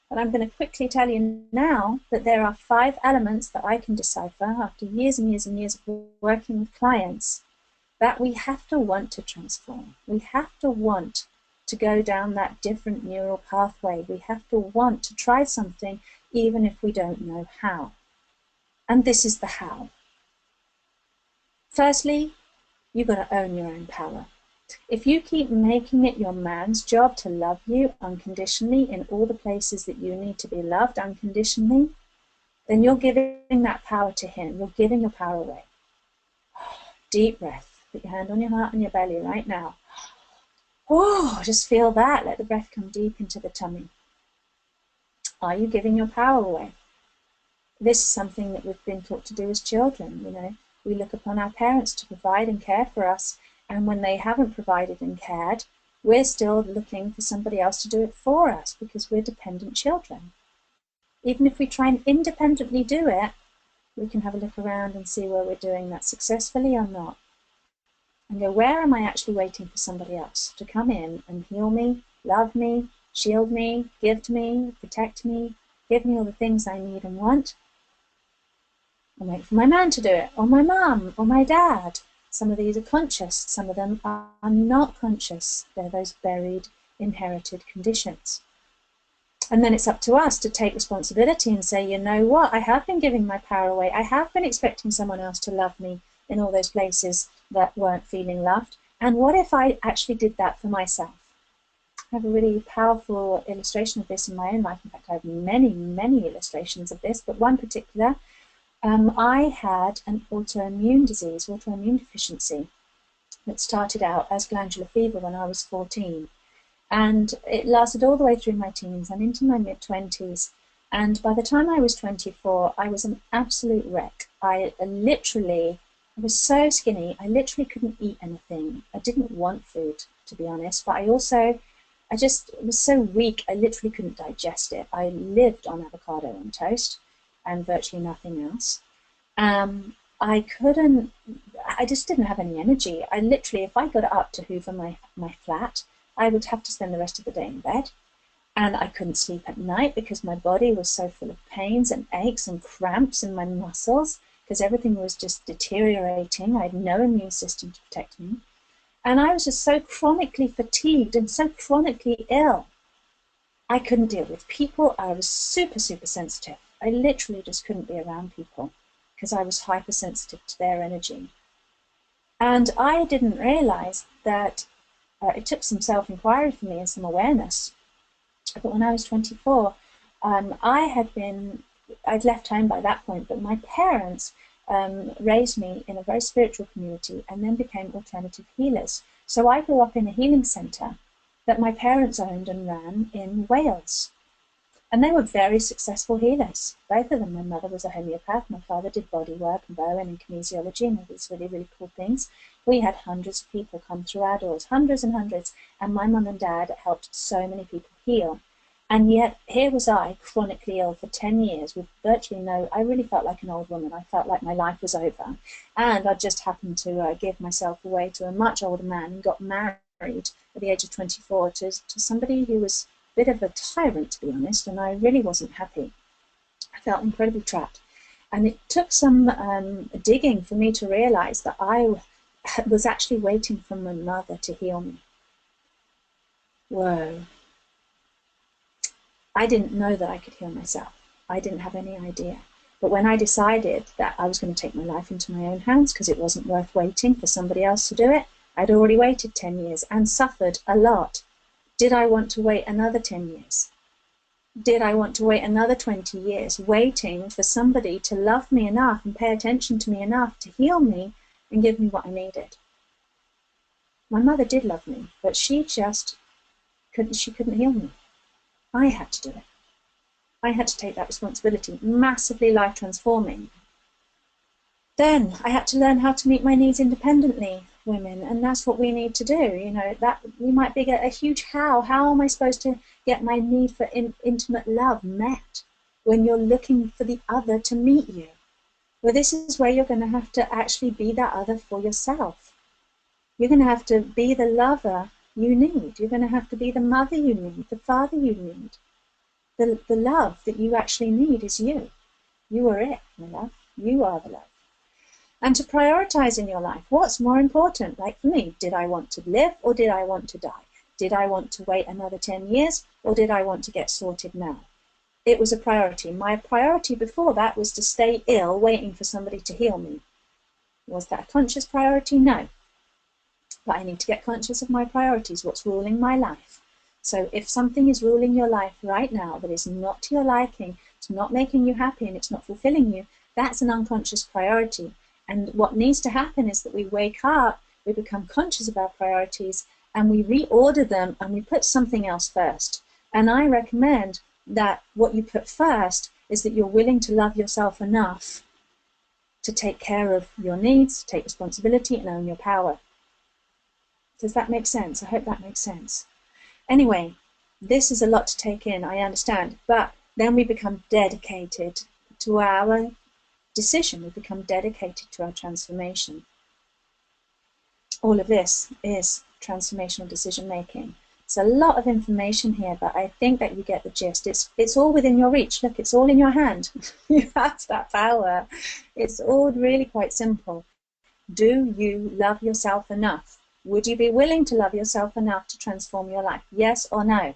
but I'm going to quickly tell you now that there are 5 elements that I can decipher after years and years and years of working with clients, that we have to want to transform. We have to want to go down that different neural pathway. We have to want to try something even if we don't know how. And this is the how. Firstly, you've got to own your own power. If you keep making it your man's job to love you unconditionally in all the places that you need to be loved unconditionally, then you're giving that power to him. You're giving your power away. Deep breath. Put your hand on your heart and your belly right now. Oh, just feel that. Let the breath come deep into the tummy. Are you giving your power away? This is something that we've been taught to do as children. You know, we look upon our parents to provide and care for us, and when they haven't provided and cared, we're still looking for somebody else to do it for us because we're dependent children. Even if we try and independently do it, we can have a look around and see where we're doing that successfully or not. And go, where am I actually waiting for somebody else to come in and heal me, love me, shield me, give me, protect me, give me all the things I need and want? I wait for my man to do it, or my mum, or my dad. Some of these are conscious, some of them are not conscious. They're those buried, inherited conditions. And then it's up to us to take responsibility and say, you know what, I have been giving my power away. I have been expecting someone else to love me in all those places that weren't feeling loved. And what if I actually did that for myself? I have a really powerful illustration of this in my own life. In fact, I have many, many illustrations of this, but one particular, I had an autoimmune disease, autoimmune deficiency, that started out as glandular fever when I was 14. And it lasted all the way through my teens and into my mid-20s. And by the time I was 24, I was an absolute wreck. I was so skinny, I literally couldn't eat anything. I didn't want food, to be honest, but I just was so weak, I literally couldn't digest it. I lived on avocado and toast and virtually nothing else. I just didn't have any energy. I literally, if I got up to hoover my flat, I would have to spend the rest of the day in bed. And I couldn't sleep at night because my body was so full of pains and aches and cramps in my muscles because everything was just deteriorating. I had no immune system to protect me. And I was just so chronically fatigued and so chronically ill. I couldn't deal with people. I was super, super sensitive. I literally just couldn't be around people because I was hypersensitive to their energy. And I didn't realize that it took some self-inquiry for me and some awareness. But when I was 24, I'd left home by that point, but my parents raised me in a very spiritual community and then became alternative healers. So I grew up in a healing centre that my parents owned and ran in Wales. And they were very successful healers, both of them. My mother was a homeopath, my father did body work and Bowen and kinesiology and all these really, really cool things. We had hundreds of people come through our doors, hundreds and hundreds, and my mum and dad helped so many people heal. And yet here was I, chronically ill for 10 years with virtually I really felt like an old woman. I felt like my life was over. And I just happened to give myself away to a much older man and got married at the age of 24 to somebody who was a bit of a tyrant, to be honest, and I really wasn't happy. I felt incredibly trapped. And it took some digging for me to realize that I was actually waiting for my mother to heal me. Whoa. I didn't know that I could heal myself. I didn't have any idea. But when I decided that I was going to take my life into my own hands because it wasn't worth waiting for somebody else to do it, I'd already waited 10 years and suffered a lot. Did I want to wait another 10 years? Did I want to wait another 20 years waiting for somebody to love me enough and pay attention to me enough to heal me and give me what I needed? My mother did love me, but she couldn't heal me. I had to do it. I had to take that responsibility, massively life transforming. Then I had to learn how to meet my needs independently, women, and that's what we need to do. You know, that we might be a huge how. How am I supposed to get my need for intimate love met when you're looking for the other to meet you? Well, this is where you're going to have to actually be that other for yourself. You're going to have to be the lover you need. You're going to have to be the mother you need, the father you need. The love that you actually need is you. You are it, my love. You are the love. And to prioritize in your life, what's more important? Like for me, did I want to live or did I want to die? Did I want to wait another 10 years or did I want to get sorted now? It was a priority. My priority before that was to stay ill, waiting for somebody to heal me. Was that a conscious priority? No. But I need to get conscious of my priorities, what's ruling my life. So if something is ruling your life right now that is not to your liking, it's not making you happy and it's not fulfilling you, that's an unconscious priority. And what needs to happen is that we wake up, we become conscious of our priorities, and we reorder them and we put something else first. And I recommend that what you put first is that you're willing to love yourself enough to take care of your needs, take responsibility, and own your power. Does that make sense? I hope that makes sense. Anyway, this is a lot to take in, I understand, but then we become dedicated to our decision. We become dedicated to our transformation. All of this is transformational decision making. It's a lot of information here, but I think that you get the gist. It's all within your reach. Look, it's all in your hand. You have that power. It's all really quite simple. Do you love yourself enough? Would you be willing to love yourself enough to transform your life? Yes or no?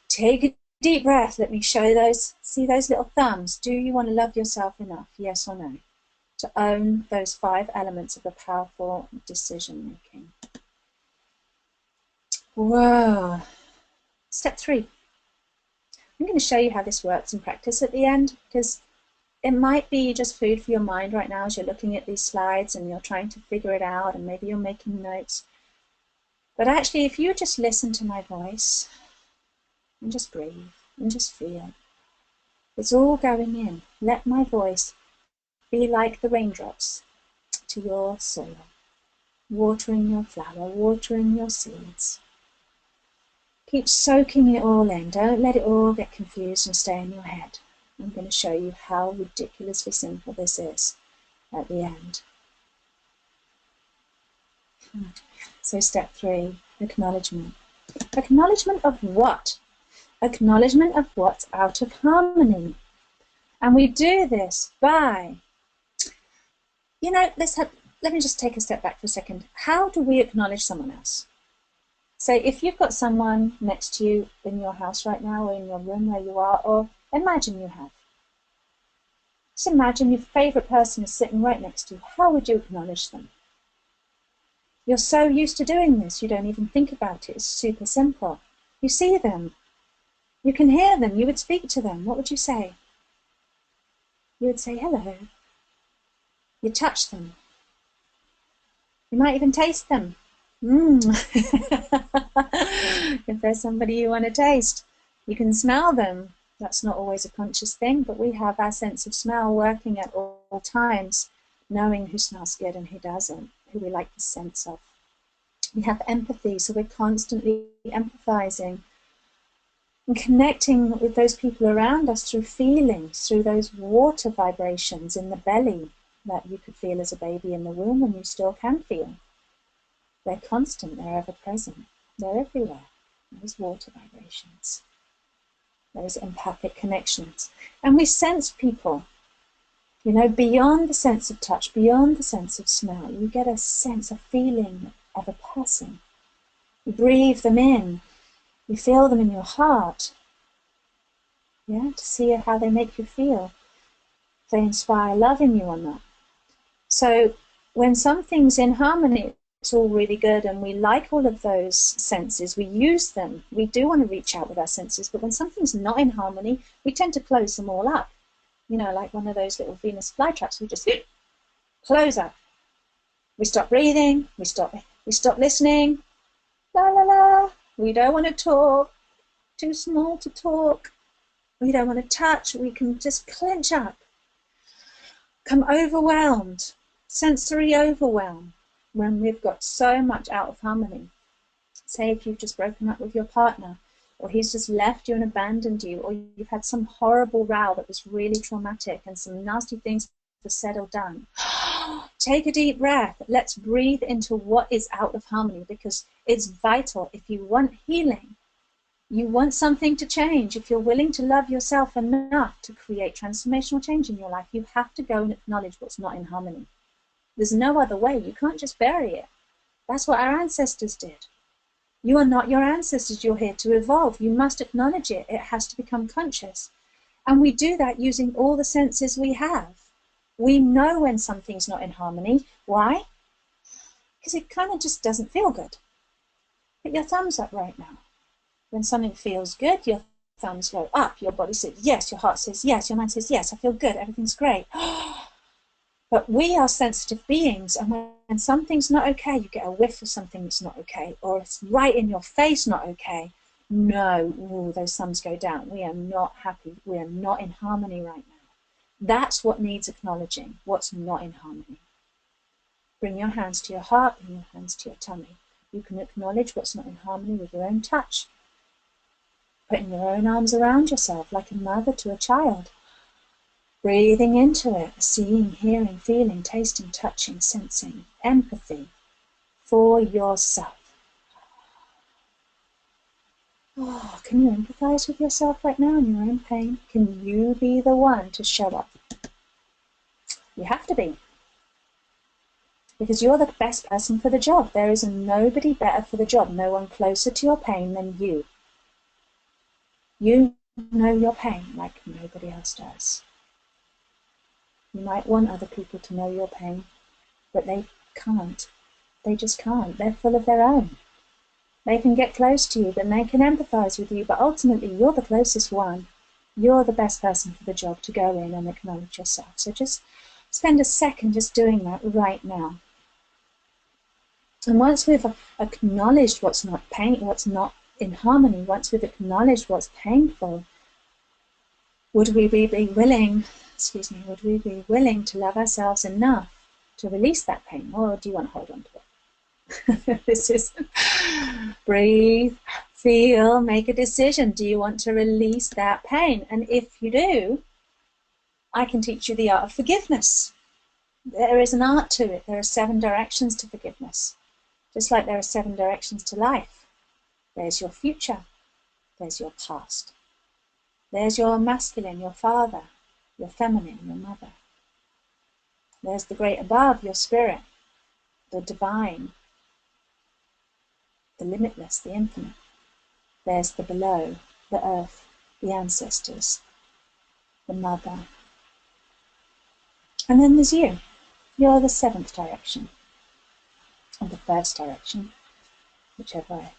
Take a deep breath. Let me show those. See those little thumbs? Do you want to love yourself enough? Yes or no? To own those 5 elements of a powerful decision making. Whoa. Step 3. I'm going to show you how this works in practice at the end, because it might be just food for your mind right now as you're looking at these slides and you're trying to figure it out and maybe you're making notes. But actually, if you just listen to my voice and just breathe and just feel, it's all going in. Let my voice be like the raindrops to your soil, watering your flower, watering your seeds. Keep soaking it all in. Don't let it all get confused and stay in your head. I'm going to show you how ridiculously simple this is at the end. So step 3, acknowledgement. Acknowledgement of what? Acknowledgement of what's out of harmony. And we do this by let me just take a step back for a second. How do we acknowledge someone else? So if you've got someone next to you in your house right now, or in your room where you are, or imagine you have. Just imagine your favorite person is sitting right next to you. How would you acknowledge them? You're so used to doing this, you don't even think about it. It's super simple. You see them. You can hear them. You would speak to them. What would you say? You would say hello. You touch them. You might even taste them. If there's somebody you want to taste, you can smell them. That's not always a conscious thing, but we have our sense of smell working at all times, knowing who smells good and who doesn't, who we like the sense of. We have empathy, so we're constantly empathizing and connecting with those people around us through feelings, through those water vibrations in the belly that you could feel as a baby in the womb, and you still can feel. They're constant, they're ever present, they're everywhere. Those water vibrations, those empathic connections. And we sense people, beyond the sense of touch, beyond the sense of smell. You get a sense, a feeling of a person. You breathe them in, you feel them in your heart, to see how they make you feel, if they inspire love in you or not. So when something's in harmony, it's all really good, and we like all of those senses, we use them, we do want to reach out with our senses, but when something's not in harmony, we tend to close them all up. Like one of those little Venus flytraps, we just close up. We stop breathing, we stop listening, la la la, we don't want to talk, too small to talk, we don't want to touch, we can just clench up, become overwhelmed, sensory overwhelm, when we've got so much out of harmony. Say if you've just broken up with your partner, or he's just left you and abandoned you, or you've had some horrible row that was really traumatic and some nasty things were said or done. Take a deep breath. Let's breathe into what is out of harmony, because it's vital. If you want healing, you want something to change, if you're willing to love yourself enough to create transformational change in your life, you have to go and acknowledge what's not in harmony. There's no other way. You can't just bury it. That's what our ancestors did. You are not your ancestors. You're here to evolve. You must acknowledge it. It has to become conscious. And we do that using all the senses we have. We know when something's not in harmony. Why? Because it kind of just doesn't feel good. Put your thumbs up right now. When something feels good, your thumbs go up. Your body says yes. Your heart says yes. Your mind says yes. I feel good. Everything's great. But we are sensitive beings, and when something's not okay, you get a whiff of something that's not okay, or it's right in your face not okay. No, those thumbs go down. We are not happy. We are not in harmony right now. That's what needs acknowledging, what's not in harmony. Bring your hands to your heart, bring your hands to your tummy. You can acknowledge what's not in harmony with your own touch. Putting your own arms around yourself like a mother to a child. Breathing into it, seeing, hearing, feeling, tasting, touching, sensing, empathy for yourself. Oh, can you empathize with yourself right now in your own pain? Can you be the one to show up? You have to be. Because you're the best person for the job. There is nobody better for the job, no one closer to your pain than you. You know your pain like nobody else does. You might want other people to know your pain, but they can't. They just can't. They're full of their own. They can get close to you, and they can empathize with you, but ultimately you're the closest one. You're the best person for the job to go in and acknowledge yourself. So just spend a second just doing that right now. And once we've acknowledged what's not in harmony, once we've acknowledged what's painful, would we be willing to love ourselves enough to release that pain, or do you want to hold on to it? This is breathe, feel, make a decision. Do you want to release that pain? And if you do, I can teach you the art of forgiveness. There is an art to it. There are 7 directions to forgiveness, just like there are 7 directions to life. There's your future. There's your past. There's your masculine, your father, your feminine, your mother. There's the great above, your spirit, the divine, the limitless, the infinite. There's the below, the earth, the ancestors, the mother. And then there's you. You're the seventh direction, or the first direction, whichever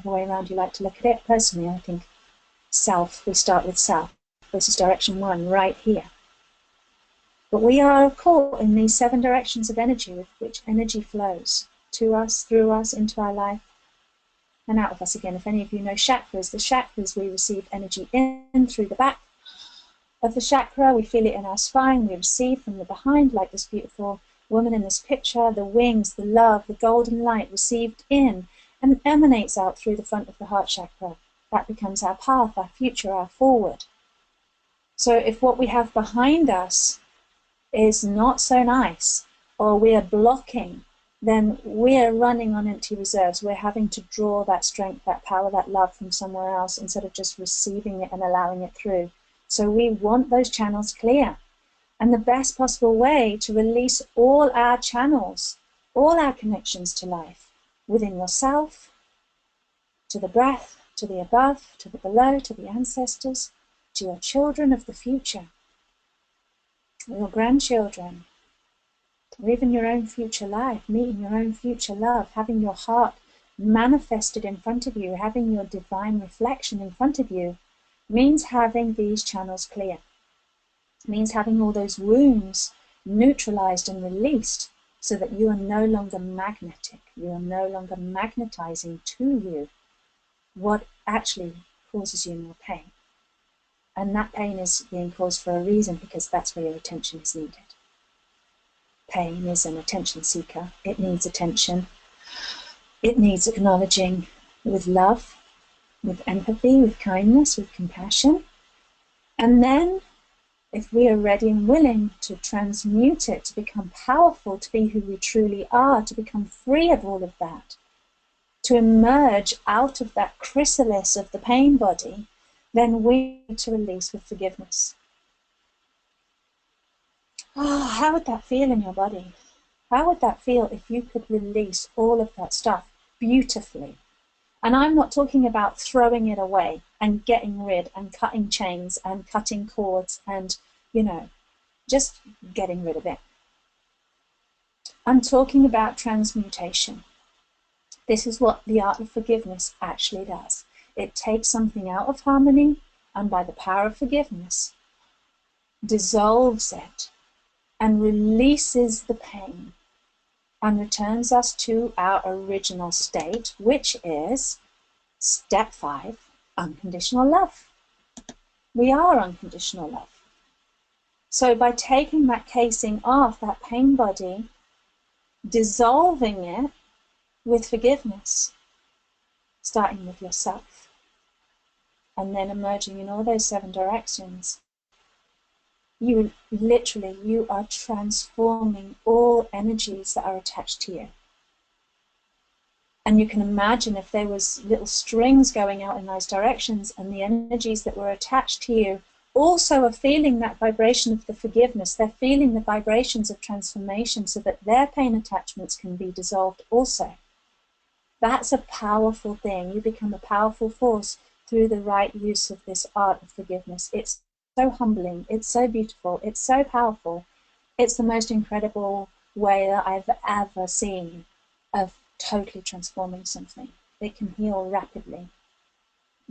way around you like to look at it. Personally, I think self, we start with self. This is direction one, right here. But we are caught in these 7 directions of energy, with which energy flows to us, through us, into our life, and out of us again. If any of you know chakras, the chakras, we receive energy in through the back of the chakra. We feel it in our spine. We receive from the behind, like this beautiful woman in this picture. The wings, the love, the golden light received in and emanates out through the front of the heart chakra. That becomes our path, our future, our forward. So if what we have behind us is not so nice, or we are blocking, then we're running on empty reserves. We're having to draw that strength, that power, that love from somewhere else instead of just receiving it and allowing it through. So we want those channels clear. And the best possible way to release all our channels, all our connections to life, within yourself, to the breath, to the above, to the below, to the ancestors, to your children of the future, your grandchildren, or even your own future life, meeting your own future love, having your heart manifested in front of you, having your divine reflection in front of you, means having these channels clear. It means having all those wounds neutralized and released so that you are no longer magnetic. You are no longer magnetizing to you what actually causes you more pain. And that pain is being caused for a reason, because that's where your attention is needed. Pain is an attention seeker. It needs attention. It needs acknowledging with love, with empathy, with kindness, with compassion. And then, if we are ready and willing to transmute it, to become powerful, to be who we truly are, to become free of all of that, to emerge out of that chrysalis of the pain body, then we need to release with forgiveness. Oh, how would that feel in your body? How would that feel if you could release all of that stuff beautifully? And I'm not talking about throwing it away and getting rid and cutting chains and cutting cords and, just getting rid of it. I'm talking about transmutation. This is what the art of forgiveness actually does. It takes something out of harmony, and by the power of forgiveness, dissolves it and releases the pain and returns us to our original state, which is step 5, unconditional love. We are unconditional love. So by taking that casing off, that pain body, dissolving it with forgiveness, starting with yourself, and then emerging in all those 7 directions, you are transforming all energies that are attached to you. And you can imagine if there was little strings going out in those directions, and the energies that were attached to you also are feeling that vibration of the forgiveness. They're feeling the vibrations of transformation so that their pain attachments can be dissolved also. That's a powerful thing. You become a powerful force through the right use of this art of forgiveness. It's so humbling. It's so beautiful. It's so powerful. It's the most incredible way that I've ever seen of totally transforming something. It can heal rapidly.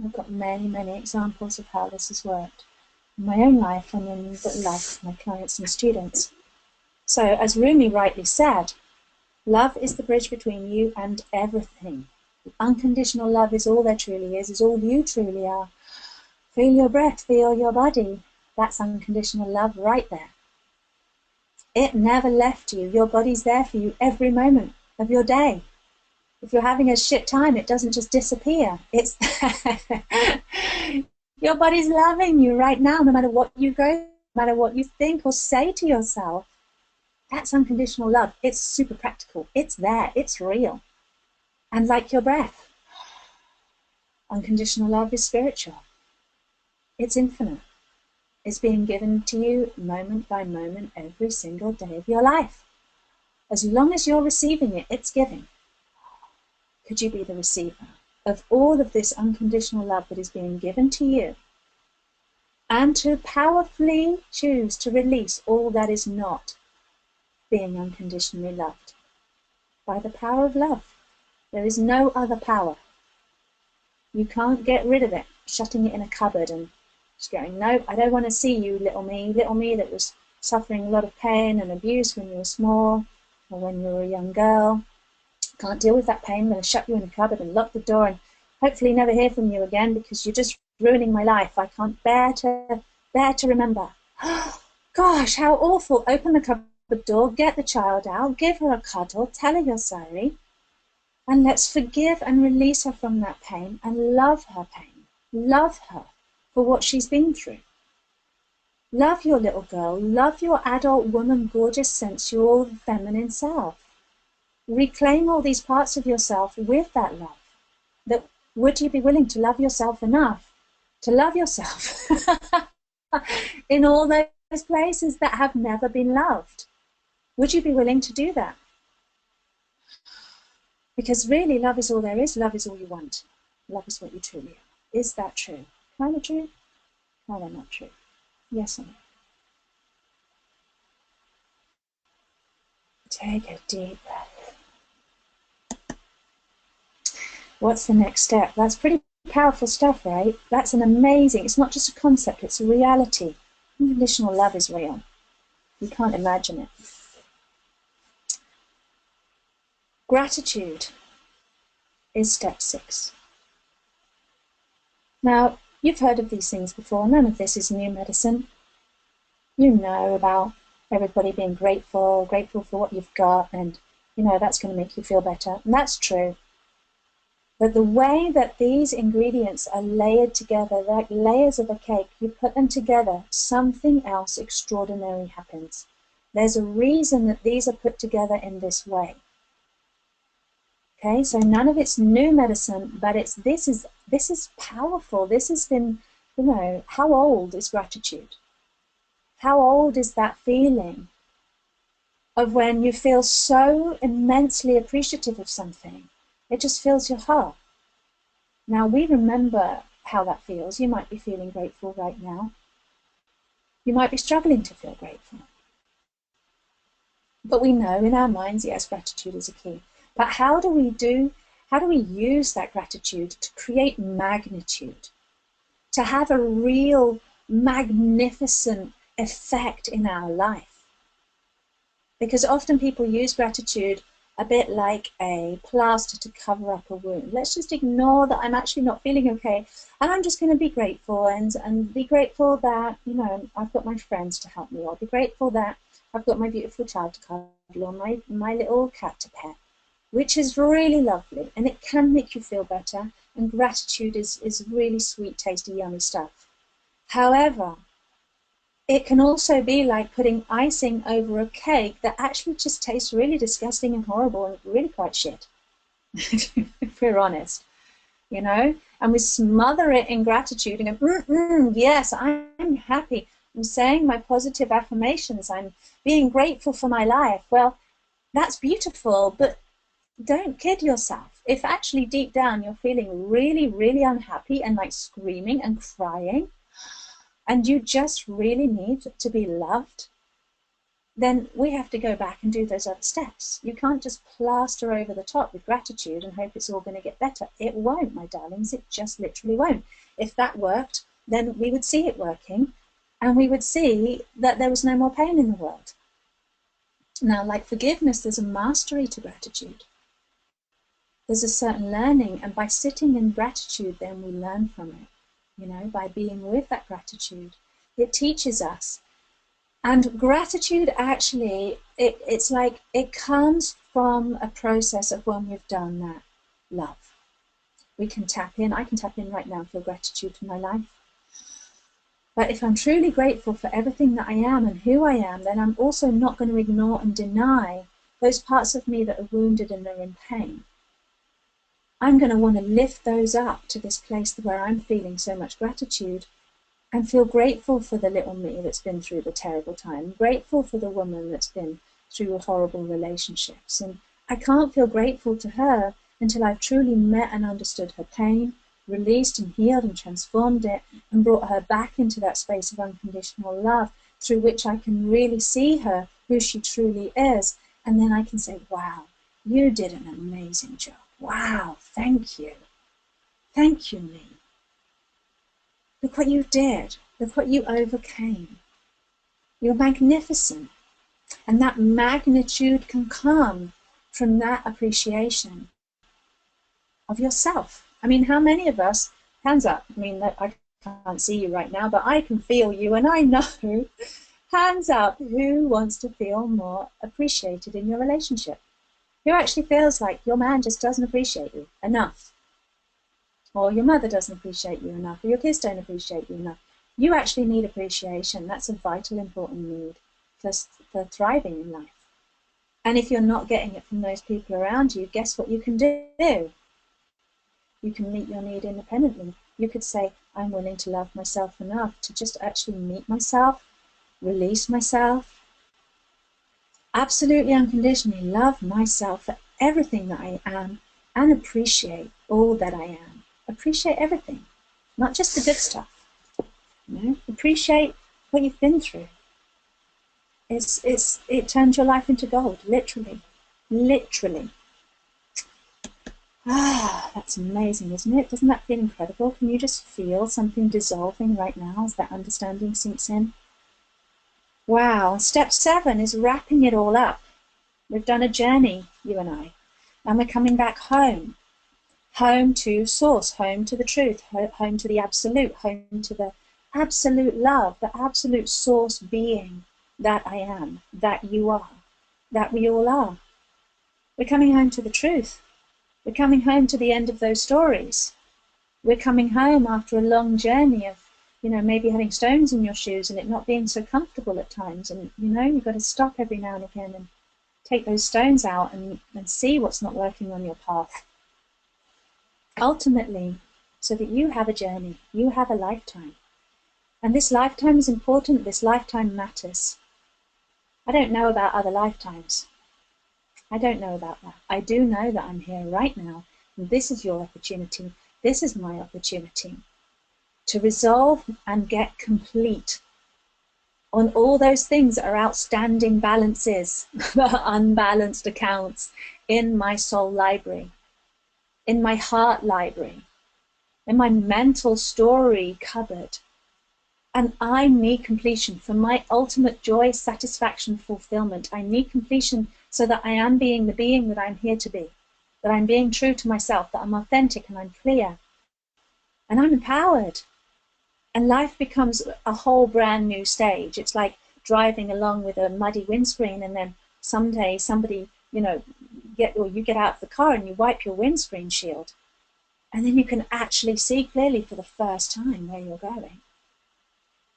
I've got many, many examples of how this has worked in my own life and in the life of my clients and students. So, as Rumi rightly said, love is the bridge between you and everything. Unconditional love is all there truly is all you truly are. Feel your breath, feel your body. That's unconditional love right there. It never left you. Your body's there for you every moment of your day. If you're having a shit time, it doesn't just disappear. It's your body's loving you right now, no matter what you go, no matter what you think or say to yourself. That's unconditional love. It's super practical. It's there. It's real. And like your breath, unconditional love is spiritual. It's infinite. is being given to you moment by moment every single day of your life. As long as you're receiving it, it's giving. Could you be the receiver of all of this unconditional love that is being given to you, and to powerfully choose to release all that is not being unconditionally loved by the power of love? There is no other power. You can't get rid of it, shutting it in a cupboard and just going, no, I don't want to see you, little me that was suffering a lot of pain and abuse when you were small or when you were a young girl. Can't deal with that pain. I'm going to shut you in a cupboard and lock the door and hopefully never hear from you again, because you're just ruining my life. I can't bear to remember. Gosh, how awful. Open the cupboard door, get the child out, give her a cuddle, tell her you're sorry, and let's forgive and release her from that pain and love her pain. Love her for what she's been through. Love your little girl. Love your adult woman, gorgeous, sensual, feminine self. Reclaim all these parts of yourself with that love. That would you be willing to love yourself enough to love yourself in all those places that have never been loved? Would you be willing to do that? Because really, love is all there is. Love is all you want. Love is what you truly are. Is that true? Kind of true? Kind of not true? Yes or no? Take a deep breath. What's the next step? That's pretty powerful stuff, right? That's an amazing, it's not just a concept, it's a reality. Unconditional love is real. You can't imagine it. Gratitude is step 6. Now, you've heard of these things before. None of this is new medicine. You know about everybody being grateful for what you've got, and you know that's going to make you feel better. And that's true. But the way that these ingredients are layered together, like layers of a cake, you put them together, something else extraordinary happens. There's a reason that these are put together in this way. Okay, so none of it's new medicine, but this is powerful. This has been, you know, how old is gratitude? How old is that feeling of when you feel so immensely appreciative of something, it just fills your heart? Now, we remember how that feels. You might be feeling grateful right now. You might be struggling to feel grateful. But we know in our minds, yes, gratitude is a key. But how do we use that gratitude to create magnitude, to have a real magnificent effect in our life? Because often people use gratitude a bit like a plaster to cover up a wound. Let's just ignore that I'm actually not feeling okay, and I'm just going to be grateful and be grateful that, you know, I've got my friends to help me, or be grateful that I've got my beautiful child to cuddle, or my little cat to pet, which is really lovely, and it can make you feel better, and gratitude is really sweet, tasty, yummy stuff. However, it can also be like putting icing over a cake that actually just tastes really disgusting and horrible and really quite shit, if we're honest, you know? And we smother it in gratitude and go, yes, I'm happy. I'm saying my positive affirmations. I'm being grateful for my life. Well, that's beautiful, but don't kid yourself. If actually deep down you're feeling really, really unhappy and like screaming and crying, and you just really need to be loved, then we have to go back and do those other steps. You can't just plaster over the top with gratitude and hope it's all going to get better. It won't, my darlings. It just literally won't. If that worked, then we would see it working, and we would see that there was no more pain in the world. Now, like forgiveness, there's a mastery to gratitude. There's a certain learning, and by sitting in gratitude, then we learn from it. You know, by being with that gratitude, it teaches us. And gratitude actually, it's like it comes from a process of when we've done that love. We can tap in. I can tap in right now and feel gratitude for my life. But if I'm truly grateful for everything that I am and who I am, then I'm also not going to ignore and deny those parts of me that are wounded and are in pain. I'm going to want to lift those up to this place where I'm feeling so much gratitude, and feel grateful for the little me that's been through the terrible time, grateful for the woman that's been through horrible relationships. And I can't feel grateful to her until I've truly met and understood her pain, released and healed and transformed it, and brought her back into that space of unconditional love through which I can really see her, who she truly is. And then I can say, wow, you did an amazing job. Wow, thank you. Thank you, me. Look what you did. Look what you overcame. You're magnificent. And that magnitude can come from that appreciation of yourself. I mean, how many of us, hands up, I mean, I can't see you right now, but I can feel you, and I know, hands up, who wants to feel more appreciated in your relationship? Who actually feels like your man just doesn't appreciate you enough? Or your mother doesn't appreciate you enough, or your kids don't appreciate you enough? You actually need appreciation. That's a vital, important need for thriving in life. And if you're not getting it from those people around you, guess what you can do? You can meet your need independently. You could say, I'm willing to love myself enough to just actually meet myself, release myself, absolutely unconditionally love myself for everything that I am, and appreciate all that I am. Appreciate everything, not just the good stuff. You know? Appreciate what you've been through. It turns your life into gold, literally. Literally. Ah, that's amazing, isn't it? Doesn't that feel incredible? Can you just feel something dissolving right now as that understanding sinks in? Wow. Step 7 is wrapping it all up. We've done a journey, you and I, and we're coming back home. Home to source, home to the truth, home to the absolute, home to the absolute love, the absolute source being that I am, that you are, that we all are. We're coming home to the truth. We're coming home to the end of those stories. We're coming home after a long journey of, maybe having stones in your shoes and it not being so comfortable at times. And, you've got to stop every now and again and take those stones out and see what's not working on your path. Ultimately, so that you have a journey, you have a lifetime. And this lifetime is important, this lifetime matters. I don't know about other lifetimes. I don't know about that. I do know that I'm here right now, and this is your opportunity. This is my opportunity to resolve and get complete on all those things that are outstanding balances, unbalanced accounts in my soul library, in my heart library, in my mental story cupboard. And I need completion for my ultimate joy, satisfaction, fulfillment. I need completion so that I am being the being that I'm here to be, that I'm being true to myself, that I'm authentic and I'm clear, and I'm empowered. And life becomes a whole brand new stage. It's like driving along with a muddy windscreen, and then someday somebody, you get out of the car and you wipe your windscreen shield, and then you can actually see clearly for the first time where you're going.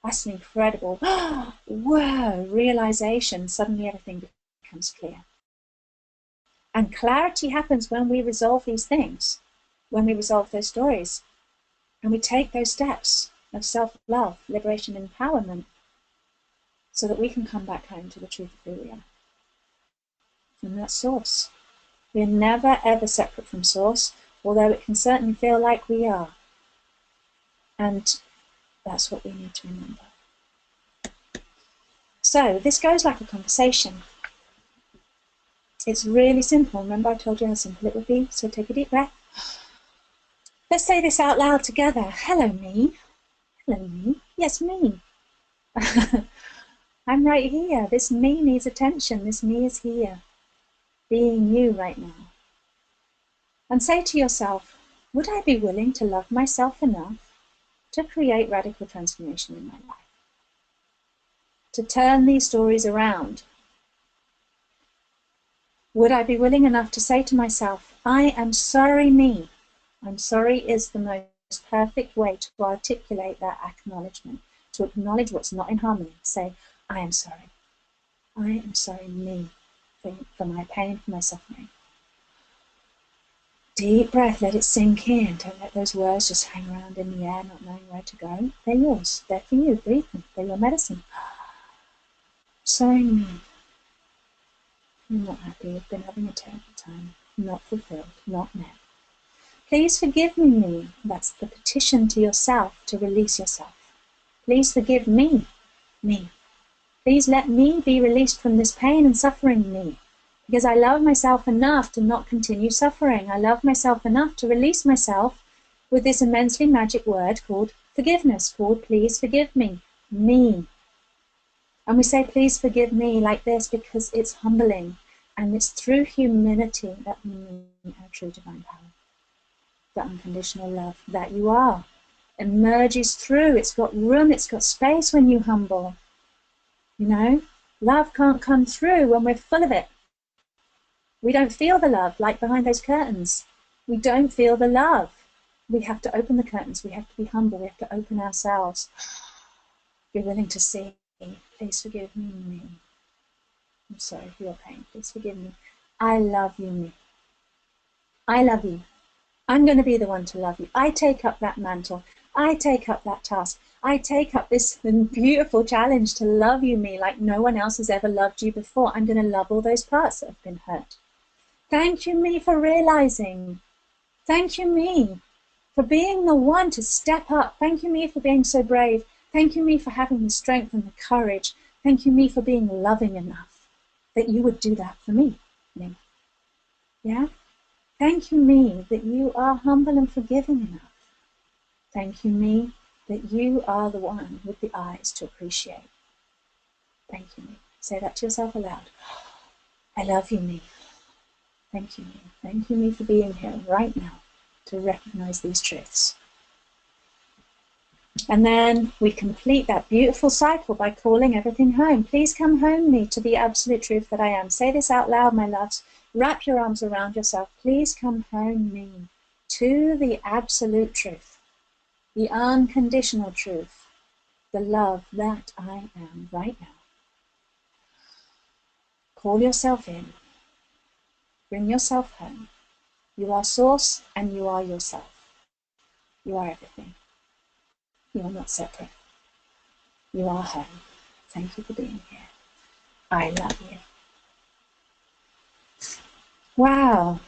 That's an incredible, whoa, realization. Suddenly everything becomes clear. And clarity happens when we resolve these things, when we resolve those stories, and we take those steps of self-love, liberation, and empowerment, so that we can come back home to the truth of who we are. And that's source. We're never, ever separate from source, although it can certainly feel like we are. And that's what we need to remember. So this goes like a conversation. It's really simple. Remember I told you how simple it would be? So take a deep breath. Let's say this out loud together. Hello, me. Hello, me. Yes, me. I'm right here. This me needs attention. This me is here, being you right now. And say to yourself, would I be willing to love myself enough to create radical transformation in my life? To turn these stories around? Would I be willing enough to say to myself, I am sorry, me. I'm sorry is the most perfect way to articulate that acknowledgement, to acknowledge what's not in harmony. Say, I am sorry. I am sorry, me, for my pain, for my suffering. Deep breath, let it sink in. Don't let those words just hang around in the air, not knowing where to go. They're yours. They're for you. Breathe them. They're your medicine. Sorry, you're not happy. You've been having a terrible time. Not fulfilled. Not met. Please forgive me. That's the petition to yourself to release yourself. Please forgive me. Please let me be released from this pain and suffering, me. Because I love myself enough to not continue suffering. I love myself enough to release myself with this immensely magic word called forgiveness, called please forgive me. And we say please forgive me like this because it's humbling. And it's through humility that we meet our true divine power. The unconditional love that you are emerges through. It's got room, it's got space when you humble. You know, love can't come through when we're full of it. We don't feel the love like behind those curtains. We don't feel the love. We have to open the curtains. We have to be humble. We have to open ourselves. Be willing to see. Please forgive me. I'm sorry for your pain. Please forgive me. I love you, me. I love you. I'm going to be the one to love you. I take up that mantle. I take up that task. I take up this beautiful challenge to love you, me, like no one else has ever loved you before. I'm going to love all those parts that have been hurt. Thank you, me, for realizing. Thank you, me, for being the one to step up. Thank you, me, for being so brave. Thank you, me, for having the strength and the courage. Thank you, me, for being loving enough that you would do that for me. Yeah? Thank you, me, that you are humble and forgiving enough. Thank you, me, that you are the one with the eyes to appreciate. Thank you, me. Say that to yourself aloud. I love you, me. Thank you, me. Thank you, me, for being here right now to recognize these truths. And then we complete that beautiful cycle by calling everything home. Please come home, me, to the absolute truth that I am. Say this out loud, my loves. Wrap your arms around yourself. Please come home, me, to the absolute truth, the unconditional truth, the love that I am right now. Call yourself in. Bring yourself home. You are source and you are yourself. You are everything. You are not separate. You are home. Thank you for being here. I love you. Wow.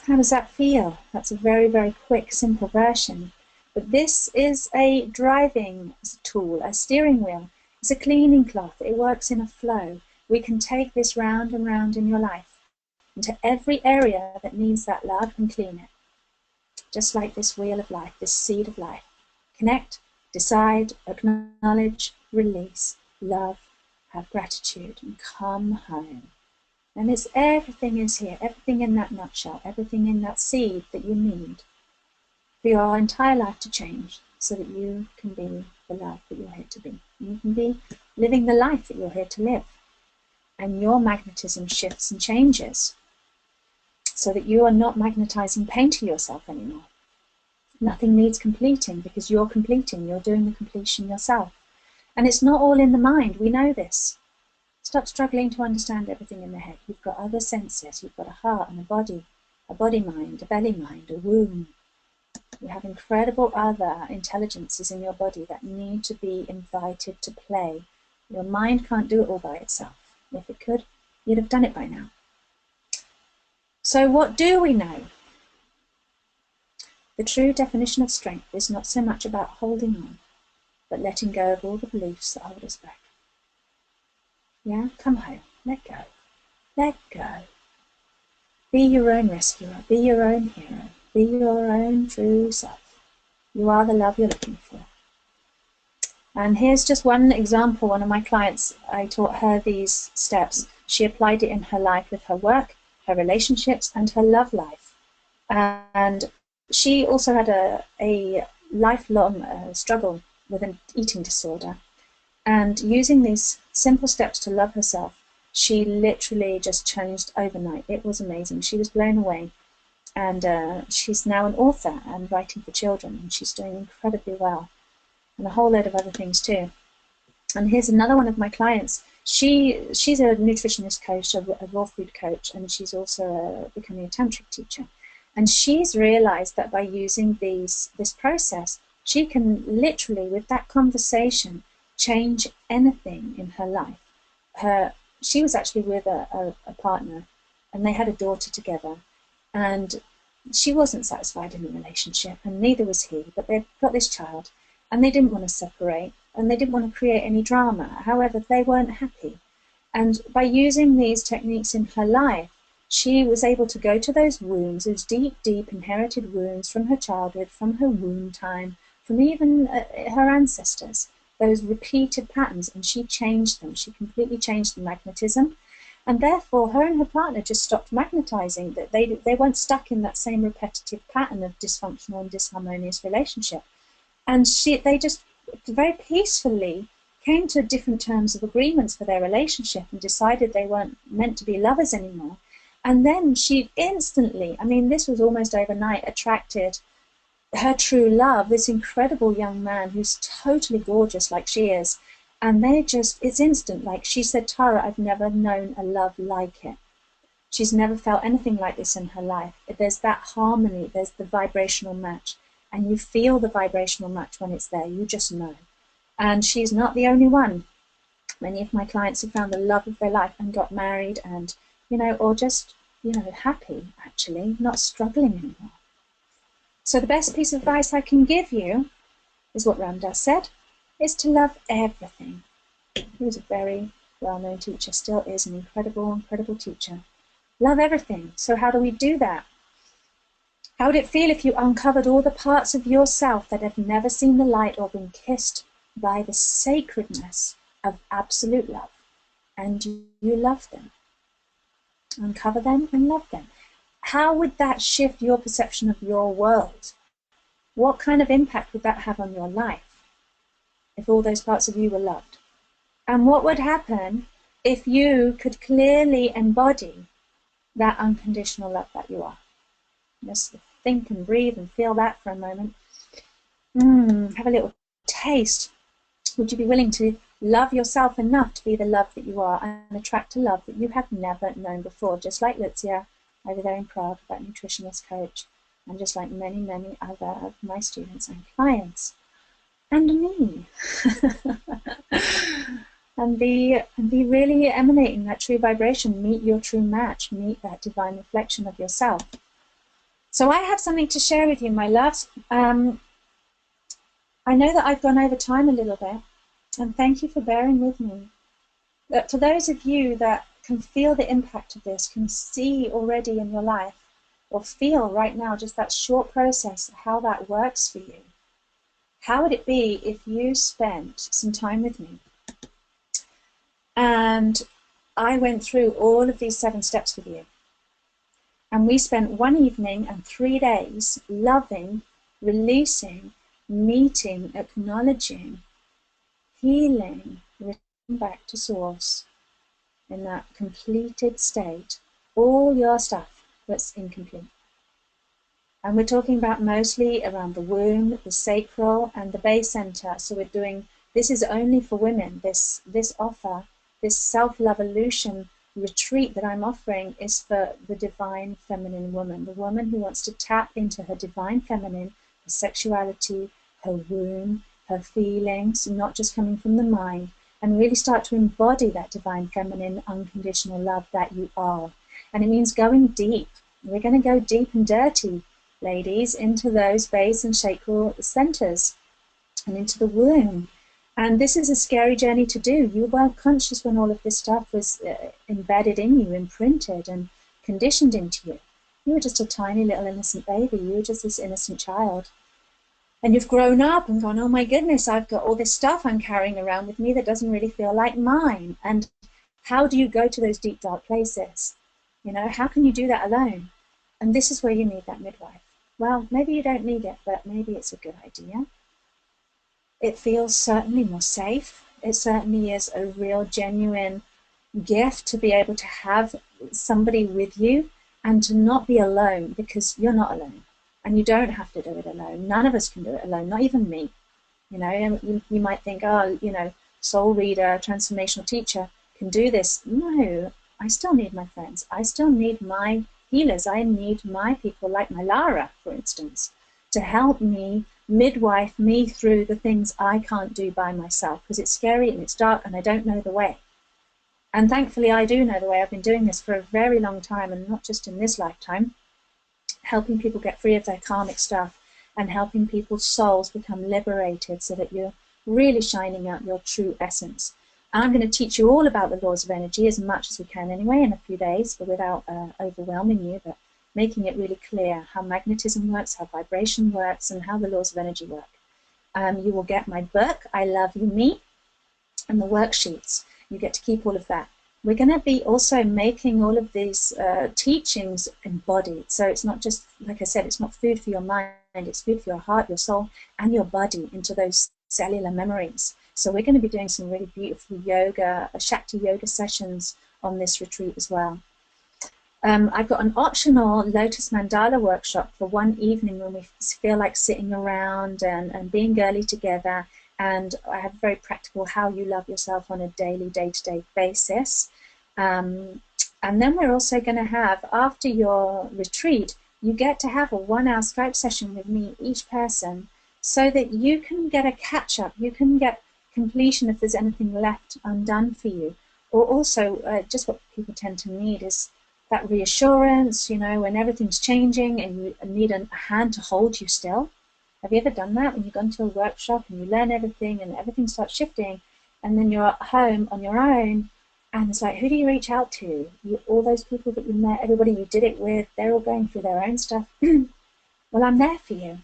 How does that feel? That's a very, very quick, simple version. But this is a driving tool, a steering wheel. It's a cleaning cloth. It works in a flow. We can take this round and round in your life into every area that needs that love and clean it. Just like this wheel of life, this seed of life. Connect, decide, acknowledge, release, love, have gratitude, and come home. And it's everything is here, everything in that nutshell, everything in that seed that you need for your entire life to change so that you can be the love that you're here to be. You can be living the life that you're here to live. And your magnetism shifts and changes so that you are not magnetizing pain to yourself anymore. Nothing needs completing because you're completing, you're doing the completion yourself. And it's not all in the mind, we know this. Stop struggling to understand everything in the head. You've got other senses, you've got a heart and a body mind, a belly mind, a womb. You have incredible other intelligences in your body that need to be invited to play. Your mind can't do it all by itself. If it could, you'd have done it by now. So what do we know? The true definition of strength is not so much about holding on, but letting go of all the beliefs that hold us back. Yeah, come home, let go, let go. Be your own rescuer, be your own hero, be your own true self. You are the love you're looking for. And here's just one example. One of my clients, I taught her these steps. She applied it in her life with her work, her relationships, and her love life. And she also had a lifelong struggle with an eating disorder. And using these simple steps to love herself, she literally just changed overnight. It was amazing. She was blown away. And she's now an author and writing for children, and she's doing incredibly well. And a whole load of other things too. And here's another one of my clients. She's a nutritionist coach, a raw food coach, and she's also becoming a tantric teacher. And she's realized that by using this process, she can literally, with that conversation, change anything in her life. She was actually with a partner, and they had a daughter together, and she wasn't satisfied in the relationship, and neither was he, but they've got this child, and they didn't want to separate, and they didn't want to create any drama. However, they weren't happy. And by using these techniques in her life, she was able to go to those wounds, those deep, deep inherited wounds from her childhood, from her womb time, from even her ancestors, those repeated patterns, and she changed them. She completely changed the magnetism. And therefore, her and her partner just stopped magnetizing, that they weren't stuck in that same repetitive pattern of dysfunctional and disharmonious relationship. And they just very peacefully came to different terms of agreements for their relationship and decided they weren't meant to be lovers anymore. And then she instantly, I mean, this was almost overnight, attracted her true love, this incredible young man who's totally gorgeous like she is. And it's instant. Like she said, Tara, I've never known a love like it. She's never felt anything like this in her life. There's that harmony, there's the vibrational match. And you feel the vibrational match when it's there, you just know. And she's not the only one. Many of my clients have found the love of their life and got married and, or just, happy, actually, not struggling anymore. So the best piece of advice I can give you is what Ram Dass said, is to love everything. He was a very well-known teacher, still is an incredible, incredible teacher. Love everything. So how do we do that? How would it feel if you uncovered all the parts of yourself that have never seen the light or been kissed by the sacredness of absolute love, and you love them? Uncover them and love them. How would that shift your perception of your world? What kind of impact would that have on your life if all those parts of you were loved? And what would happen if you could clearly embody that unconditional love that you are? Just think and breathe and feel that for a moment. Have a little taste. Would you be willing to love yourself enough to be the love that you are and attract a love that you have never known before? Just like Lucia over there in Prague, that nutritionist coach, and just like many, many other of my students and clients, and me. and be really emanating that true vibration. Meet your true match. Meet that divine reflection of yourself. So I have something to share with you, my loves. I know that I've gone over time a little bit, and thank you for bearing with me. But for those of you that can feel the impact of this, can see already in your life, or feel right now just that short process, how that works for you, how would it be if you spent some time with me and I went through all of these 7 steps with you? And we spent 1 evening and 3 days loving, releasing, meeting, acknowledging, healing, returning back to source in that completed state, all your stuff that's incomplete. And we're talking about mostly around the womb, the sacral, and the base center. So we're doing, this is only for women. This offer, this self-evolution retreat that I'm offering is for the divine feminine woman, the woman who wants to tap into her divine feminine, her sexuality, her womb, her feelings, not just coming from the mind, and really start to embody that divine feminine unconditional love that you are. And it means going deep. We're going to go deep and dirty, ladies, into those base and sacral centers and into the womb. And this is a scary journey to do. You weren't conscious when all of this stuff was embedded in you, imprinted and conditioned into you. You were just a tiny little innocent baby. You were just this innocent child. And you've grown up and gone, oh my goodness, I've got all this stuff I'm carrying around with me that doesn't really feel like mine. And how do you go to those deep, dark places? How can you do that alone? And this is where you need that midwife. Well, maybe you don't need it, but maybe it's a good idea. It feels certainly more safe. It certainly is a real, genuine gift to be able to have somebody with you and to not be alone, because you're not alone. And you don't have to do it alone. None of us can do it alone, not even me. You might think, oh, soul reader, transformational teacher can do this. No, I still need my friends. I still need my healers. I need my people, like my Lara, for instance, to help me, midwife me through the things I can't do by myself, because it's scary and it's dark and I don't know the way. And thankfully, I do know the way. I've been doing this for a very long time, and not just in this lifetime, helping people get free of their karmic stuff and helping people's souls become liberated so that you're really shining out your true essence. And I'm going to teach you all about the laws of energy as much as we can anyway in a few days, but without overwhelming you, but making it really clear how magnetism works, how vibration works, and how the laws of energy work. You will get my book, I Love You Me, and the worksheets. You get to keep all of that. We're going to be also making all of these teachings embodied. So it's not just, like I said, it's not food for your mind, it's food for your heart, your soul, and your body into those cellular memories. So we're going to be doing some really beautiful yoga, Shakti yoga sessions on this retreat as well. I've got an optional Lotus Mandala workshop for one evening when we feel like sitting around and being girly together. And I have very practical how you love yourself on a daily, day-to-day basis. And then we're also going to have, after your retreat, you get to have a 1-hour Skype session with me, each person, so that you can get a catch-up, you can get completion if there's anything left undone for you. Or also, just what people tend to need is that reassurance, you know, when everything's changing and you need a hand to hold you still. Have you ever done that when you've gone to a workshop and you learn everything and everything starts shifting and then you're at home on your own and it's like, who do you reach out to? All those people that you met, everybody you did it with, they're all going through their own stuff. Well, I'm there for you.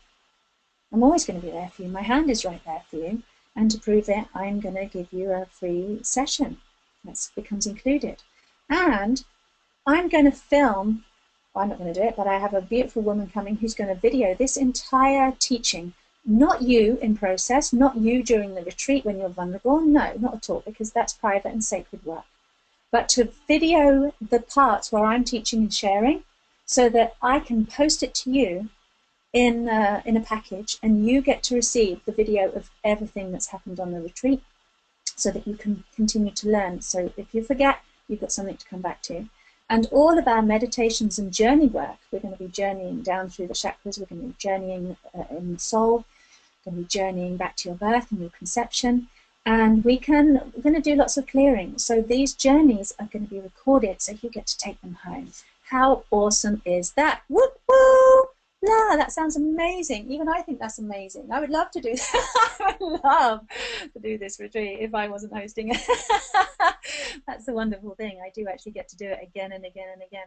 I'm always going to be there for you. My hand is right there for you. And to prove it, I'm going to give you a free session. That becomes included. And I'm going to film, well, I'm not going to do it, but I have a beautiful woman coming who's going to video this entire teaching. Not you in process, not you during the retreat when you're vulnerable. No, not at all, because that's private and sacred work. But to video the parts where I'm teaching and sharing so that I can post it to you in a package and you get to receive the video of everything that's happened on the retreat so that you can continue to learn. So if you forget, you've got something to come back to. And all of our meditations and journey work, we're going to be journeying down through the chakras, we're going to be journeying in the soul, we're going to be journeying back to your birth and your conception. And we're going to do lots of clearing. So these journeys are going to be recorded so you get to take them home. How awesome is that? Whoop, whoop! Yeah, that sounds amazing. Even I think that's amazing. I would love to do that. I would love to do this retreat if I wasn't hosting it. That's a wonderful thing. I do actually get to do it again and again and again.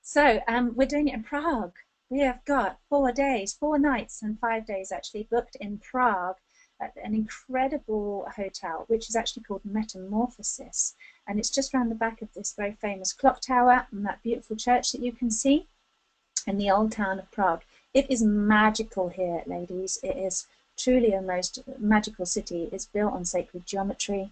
So we're doing it in Prague. We have got 4 days, 4 nights and 5 days actually booked in Prague at an incredible hotel, which is actually called Metamorphosis. And it's just around the back of this very famous clock tower and that beautiful church that you can see in the old town of Prague. It is magical here, ladies. It is truly a most magical city. It's built on sacred geometry.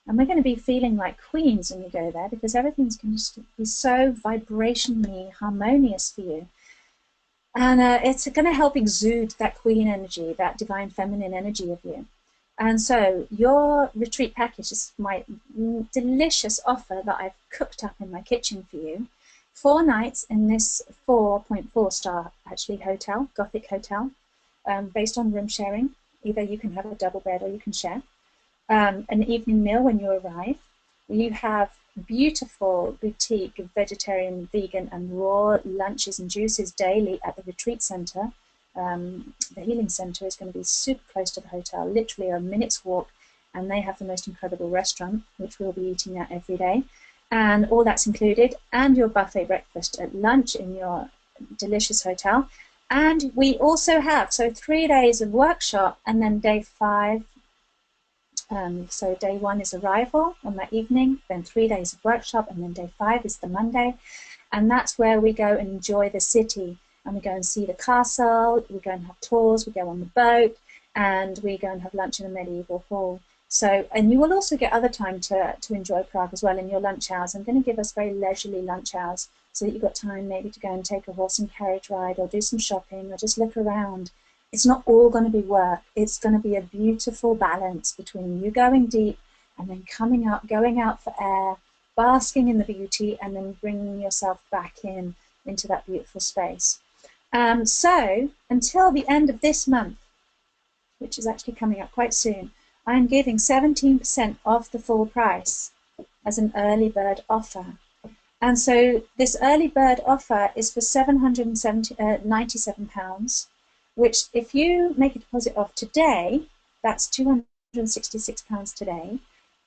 And we're going to be feeling like queens when you go there because everything's going to be so vibrationally harmonious for you. And it's going to help exude that queen energy, that divine feminine energy of you. And so your retreat package is my delicious offer that I've cooked up in my kitchen for you. 4 nights in this 4.4 star actually hotel, Gothic hotel, based on room sharing. Either you can have a double bed or you can share. An evening meal when you arrive. You have beautiful boutique vegetarian, vegan and raw lunches and juices daily at the retreat center. The healing center is going to be super close to the hotel, literally a minute's walk, and they have the most incredible restaurant, which we'll be eating at every day. And all that's included, and your buffet breakfast at lunch in your delicious hotel. And we also have, so 3 days of workshop, and then day 5. So day 1 is arrival on that evening, then 3 days of workshop, and then day 5 is the Monday. And that's where we go and enjoy the city. And we go and see the castle, we go and have tours, we go on the boat, and we go and have lunch in a medieval hall. So, and you will also get other time to enjoy Prague as well in your lunch hours. I'm going to give us very leisurely lunch hours so that you've got time maybe to go and take a horse and carriage ride or do some shopping or just look around. It's not all going to be work. It's going to be a beautiful balance between you going deep and then coming up, going out for air, basking in the beauty, and then bringing yourself back in into that beautiful space. So until the end of this month, which is actually coming up quite soon, I'm giving 17% off the full price as an early bird offer. And so this early bird offer is for £797, which if you make a deposit of today, that's £266 today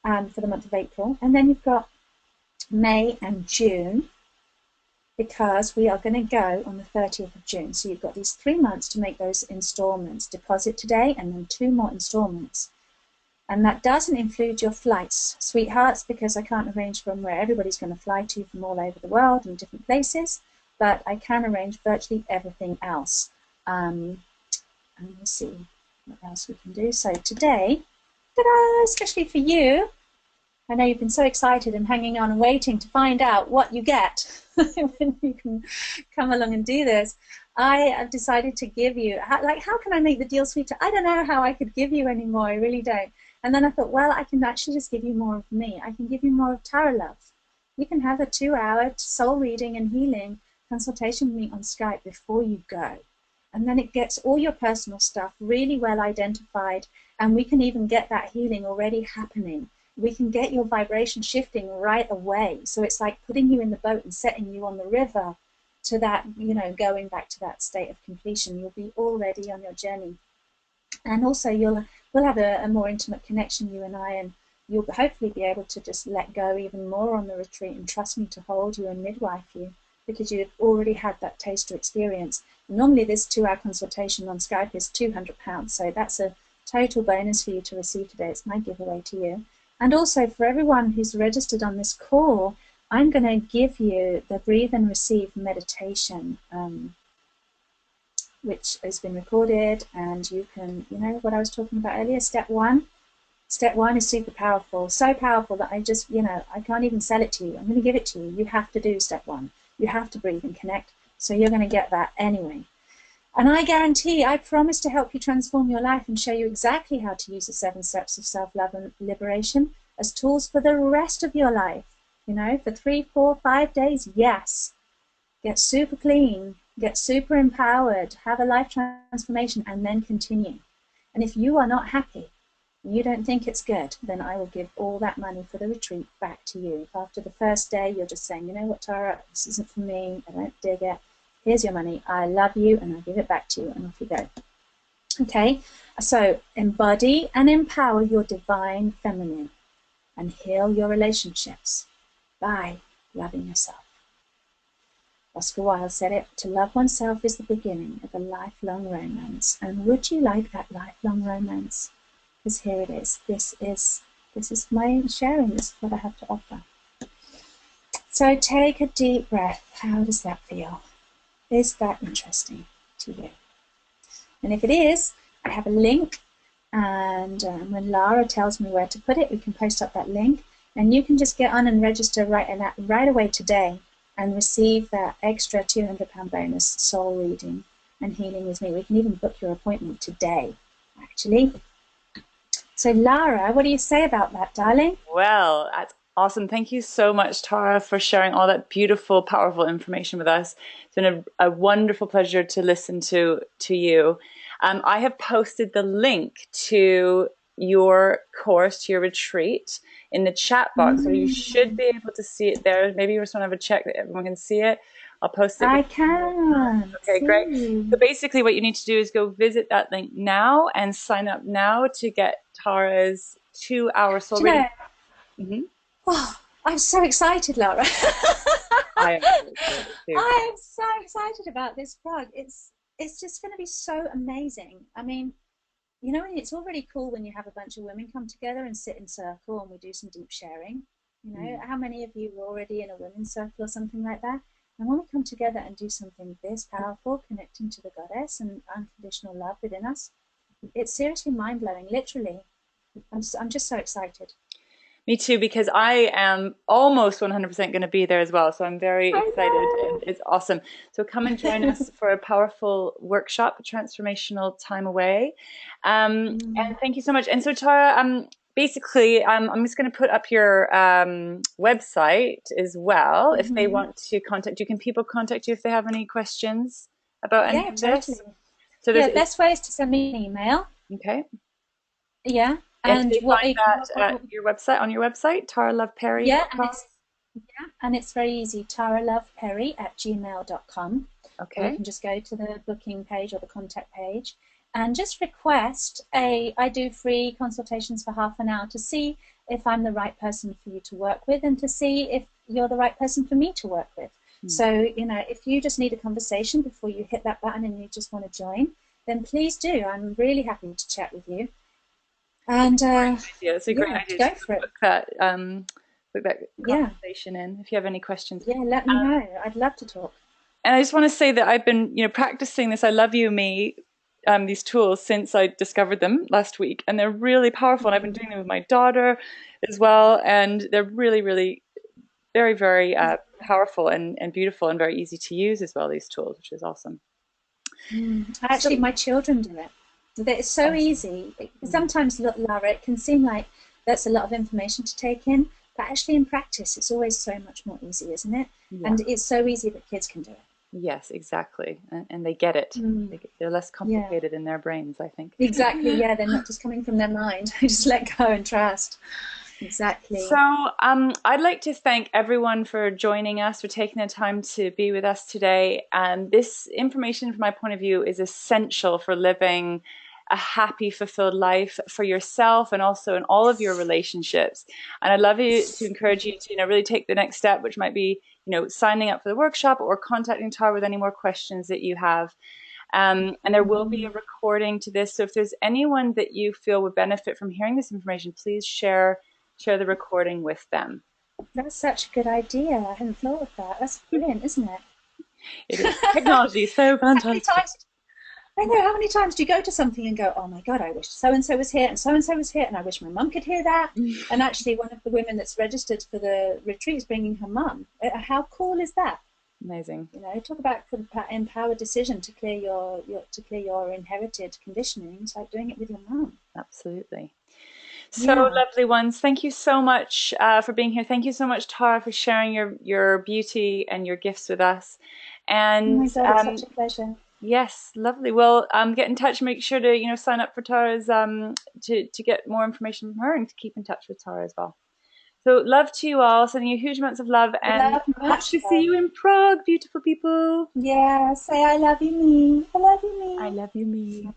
for the month of April. And then you've got May and June, because we are going to go on the 30th of June. So you've got these 3 months to make those installments. Deposit today and then 2 more installments. And that doesn't include your flights, sweethearts, because I can't arrange from where everybody's going to fly to from all over the world and different places, but I can arrange virtually everything else. And we'll see what else we can do. So today, ta-da, especially for you, I know you've been so excited and hanging on and waiting to find out what you get when you can come along and do this. I have decided to give you, how can I make the deal sweeter? I don't know how I could give you any more, I really don't. And then I thought, well, I can actually just give you more of me. I can give you more of Tarot Love. You can have a 2-hour soul reading and healing consultation with me on Skype before you go. And then it gets all your personal stuff really well identified, and we can even get that healing already happening. We can get your vibration shifting right away. So it's like putting you in the boat and setting you on the river to that, going back to that state of completion. You'll be already on your journey. And also we'll have a more intimate connection, you and I, and you'll hopefully be able to just let go even more on the retreat and trust me to hold you and midwife you, because you've already had that taster experience. Normally this 2-hour consultation on Skype is £200, so that's a total bonus for you to receive today. It's my giveaway to you. And also for everyone who's registered on this call, I'm going to give you the Breathe and Receive meditation, which has been recorded, and you can, what I was talking about earlier, step one. Step one is super powerful, so powerful that I just, I can't even sell it to you. I'm going to give it to you. You have to do step one. You have to breathe and connect. So you're going to get that anyway. And I guarantee, I promise to help you transform your life and show you exactly how to use the 7 steps of self-love and liberation as tools for the rest of your life. For 3, 4, 5 days, yes. Get super clean, get super empowered, have a life transformation, and then continue. And if you are not happy, you don't think it's good, then I will give all that money for the retreat back to you. If after the first day you're just saying, you know what, Tara, this isn't for me, I don't dig it, here's your money, I love you, and I'll give it back to you, and off you go. Okay, so embody and empower your divine feminine and heal your relationships by loving yourself. Oscar Wilde said it, to love oneself is the beginning of a lifelong romance. And would you like that lifelong romance? Because here it is. This is my sharing. This is what I have to offer. So take a deep breath. How does that feel? Is that interesting to you? And if it is, I have a link, and when Lara tells me where to put it, we can post up that link, and you can just get on and register right away today and receive that extra £200 bonus soul reading and healing with me. We can even book your appointment today, actually. So Lara, what do you say about that, darling? Well, that's awesome. Thank you so much, Tara, for sharing all that beautiful, powerful information with us. It's been a wonderful pleasure to listen to you. I have posted the link to your course, to your retreat, in the chat box, so you should be able to see it there. Maybe you just want to have a check that everyone can see it. I'll post it. I can. Okay, great. So basically what you need to do is go visit that link now and sign up now to get Tara's 2-hour soul reading. Oh, I'm so excited, Laura. I am so excited too. I am so excited about this plug. It's just going to be so amazing. I mean, it's already cool when you have a bunch of women come together and sit in circle and we do some deep sharing. How many of you are already in a women's circle or something like that? And when we come together and do something this powerful, connecting to the goddess and unconditional love within us, it's seriously mind-blowing, literally. I'm just so excited. Me too, because I am almost 100% going to be there as well. So I'm very excited. It's awesome. So come and join us for a powerful workshop, a transformational time away. And thank you so much. And so Tara, basically, I'm just going to put up your website as well if they Hmm. want to contact you. Can people contact you if they have any questions about any Yeah, of totally. this? So Yeah, best way is to send me an email. okay. Yeah, And and they find that at your website, on your website, yeah, taraloveperry.com. and it's very easy, taraloveperry@gmail.com, or you Okay. can just go to the booking page or the contact page and just request I do free consultations for half an hour to see if I'm the right person for you to work with and to see if you're the right person for me to work with. Hmm. So, if you just need a conversation before you hit that button and you just want to join, then please do. I'm really happy to chat with you. And Yeah, it's a great yeah, idea to go for it. book that Yeah, conversation in if you have any questions. yeah, let me know. I'd love to talk. And I just want to say that I've been, practicing this I love you me these tools since I discovered them last week, and they're really powerful. And I've been doing them with my daughter as well, and they're really, really very, very powerful and beautiful and very easy to use as well. These tools, which is awesome. Actually, So my children do it. It's so awesome. easy. Mm. Sometimes, look, Lara, it can seem like that's a lot of information to take in, but actually, in practice, it's always so much more easy, isn't it? Yeah. And it's so easy that kids can do it. Yes, exactly. And they get it. Mm, They're less yeah, complicated in their brains, I think. exactly. Yeah, they're not just coming from their mind. Just let go and trust. So, Exactly. I'd like to thank everyone for joining us, for taking the time to be with us today. And this information, from my point of view, is essential for living a happy, fulfilled life for yourself and also in all of your relationships. And I'd love you to encourage you to, really take the next step, which might be, signing up for the workshop or contacting Tara with any more questions that you have. And there will be a Mhm. recording to this. So if there's anyone that you feel would benefit from hearing this information, please share the recording with them. That's such a good idea. I hadn't thought of that. That's brilliant, isn't it? It is technology is so How many fantastic. times I know, how many times do you go to something and go, oh my God, I wish so and so was here and so and so was here, and I wish my mum could hear that. And actually, one of the women that's registered for the retreat is bringing her mum. How cool is that? Amazing. Talk about empowered decision to clear your inherited conditioning. It's like doing it with your mum. Absolutely. So Yeah. lovely ones. Thank you so much for being here. Thank you so much, Tara, for sharing your beauty and your gifts with us. Oh And my God, it's such a pleasure. yes, lovely. Well, get in touch. Make sure to sign up for Tara's to get more information from her and to keep in touch with Tara as well. So love to you all. Sending you huge amounts of love and Love, hope much to see love. you in Prague, beautiful people. Yeah, say I love you, me. I love you, I me. love you, me.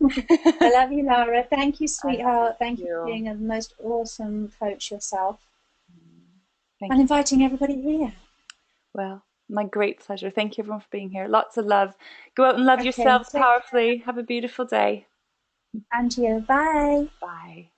I love you, Laura. Thank you, I love sweetheart. Thank you for you. being a most awesome coach yourself and Thank you. inviting everybody here. Well, my great pleasure. Thank you everyone for being here. Lots of love. Go out and love Okay, yourselves take powerfully. Have a beautiful day. and you. Bye. Bye.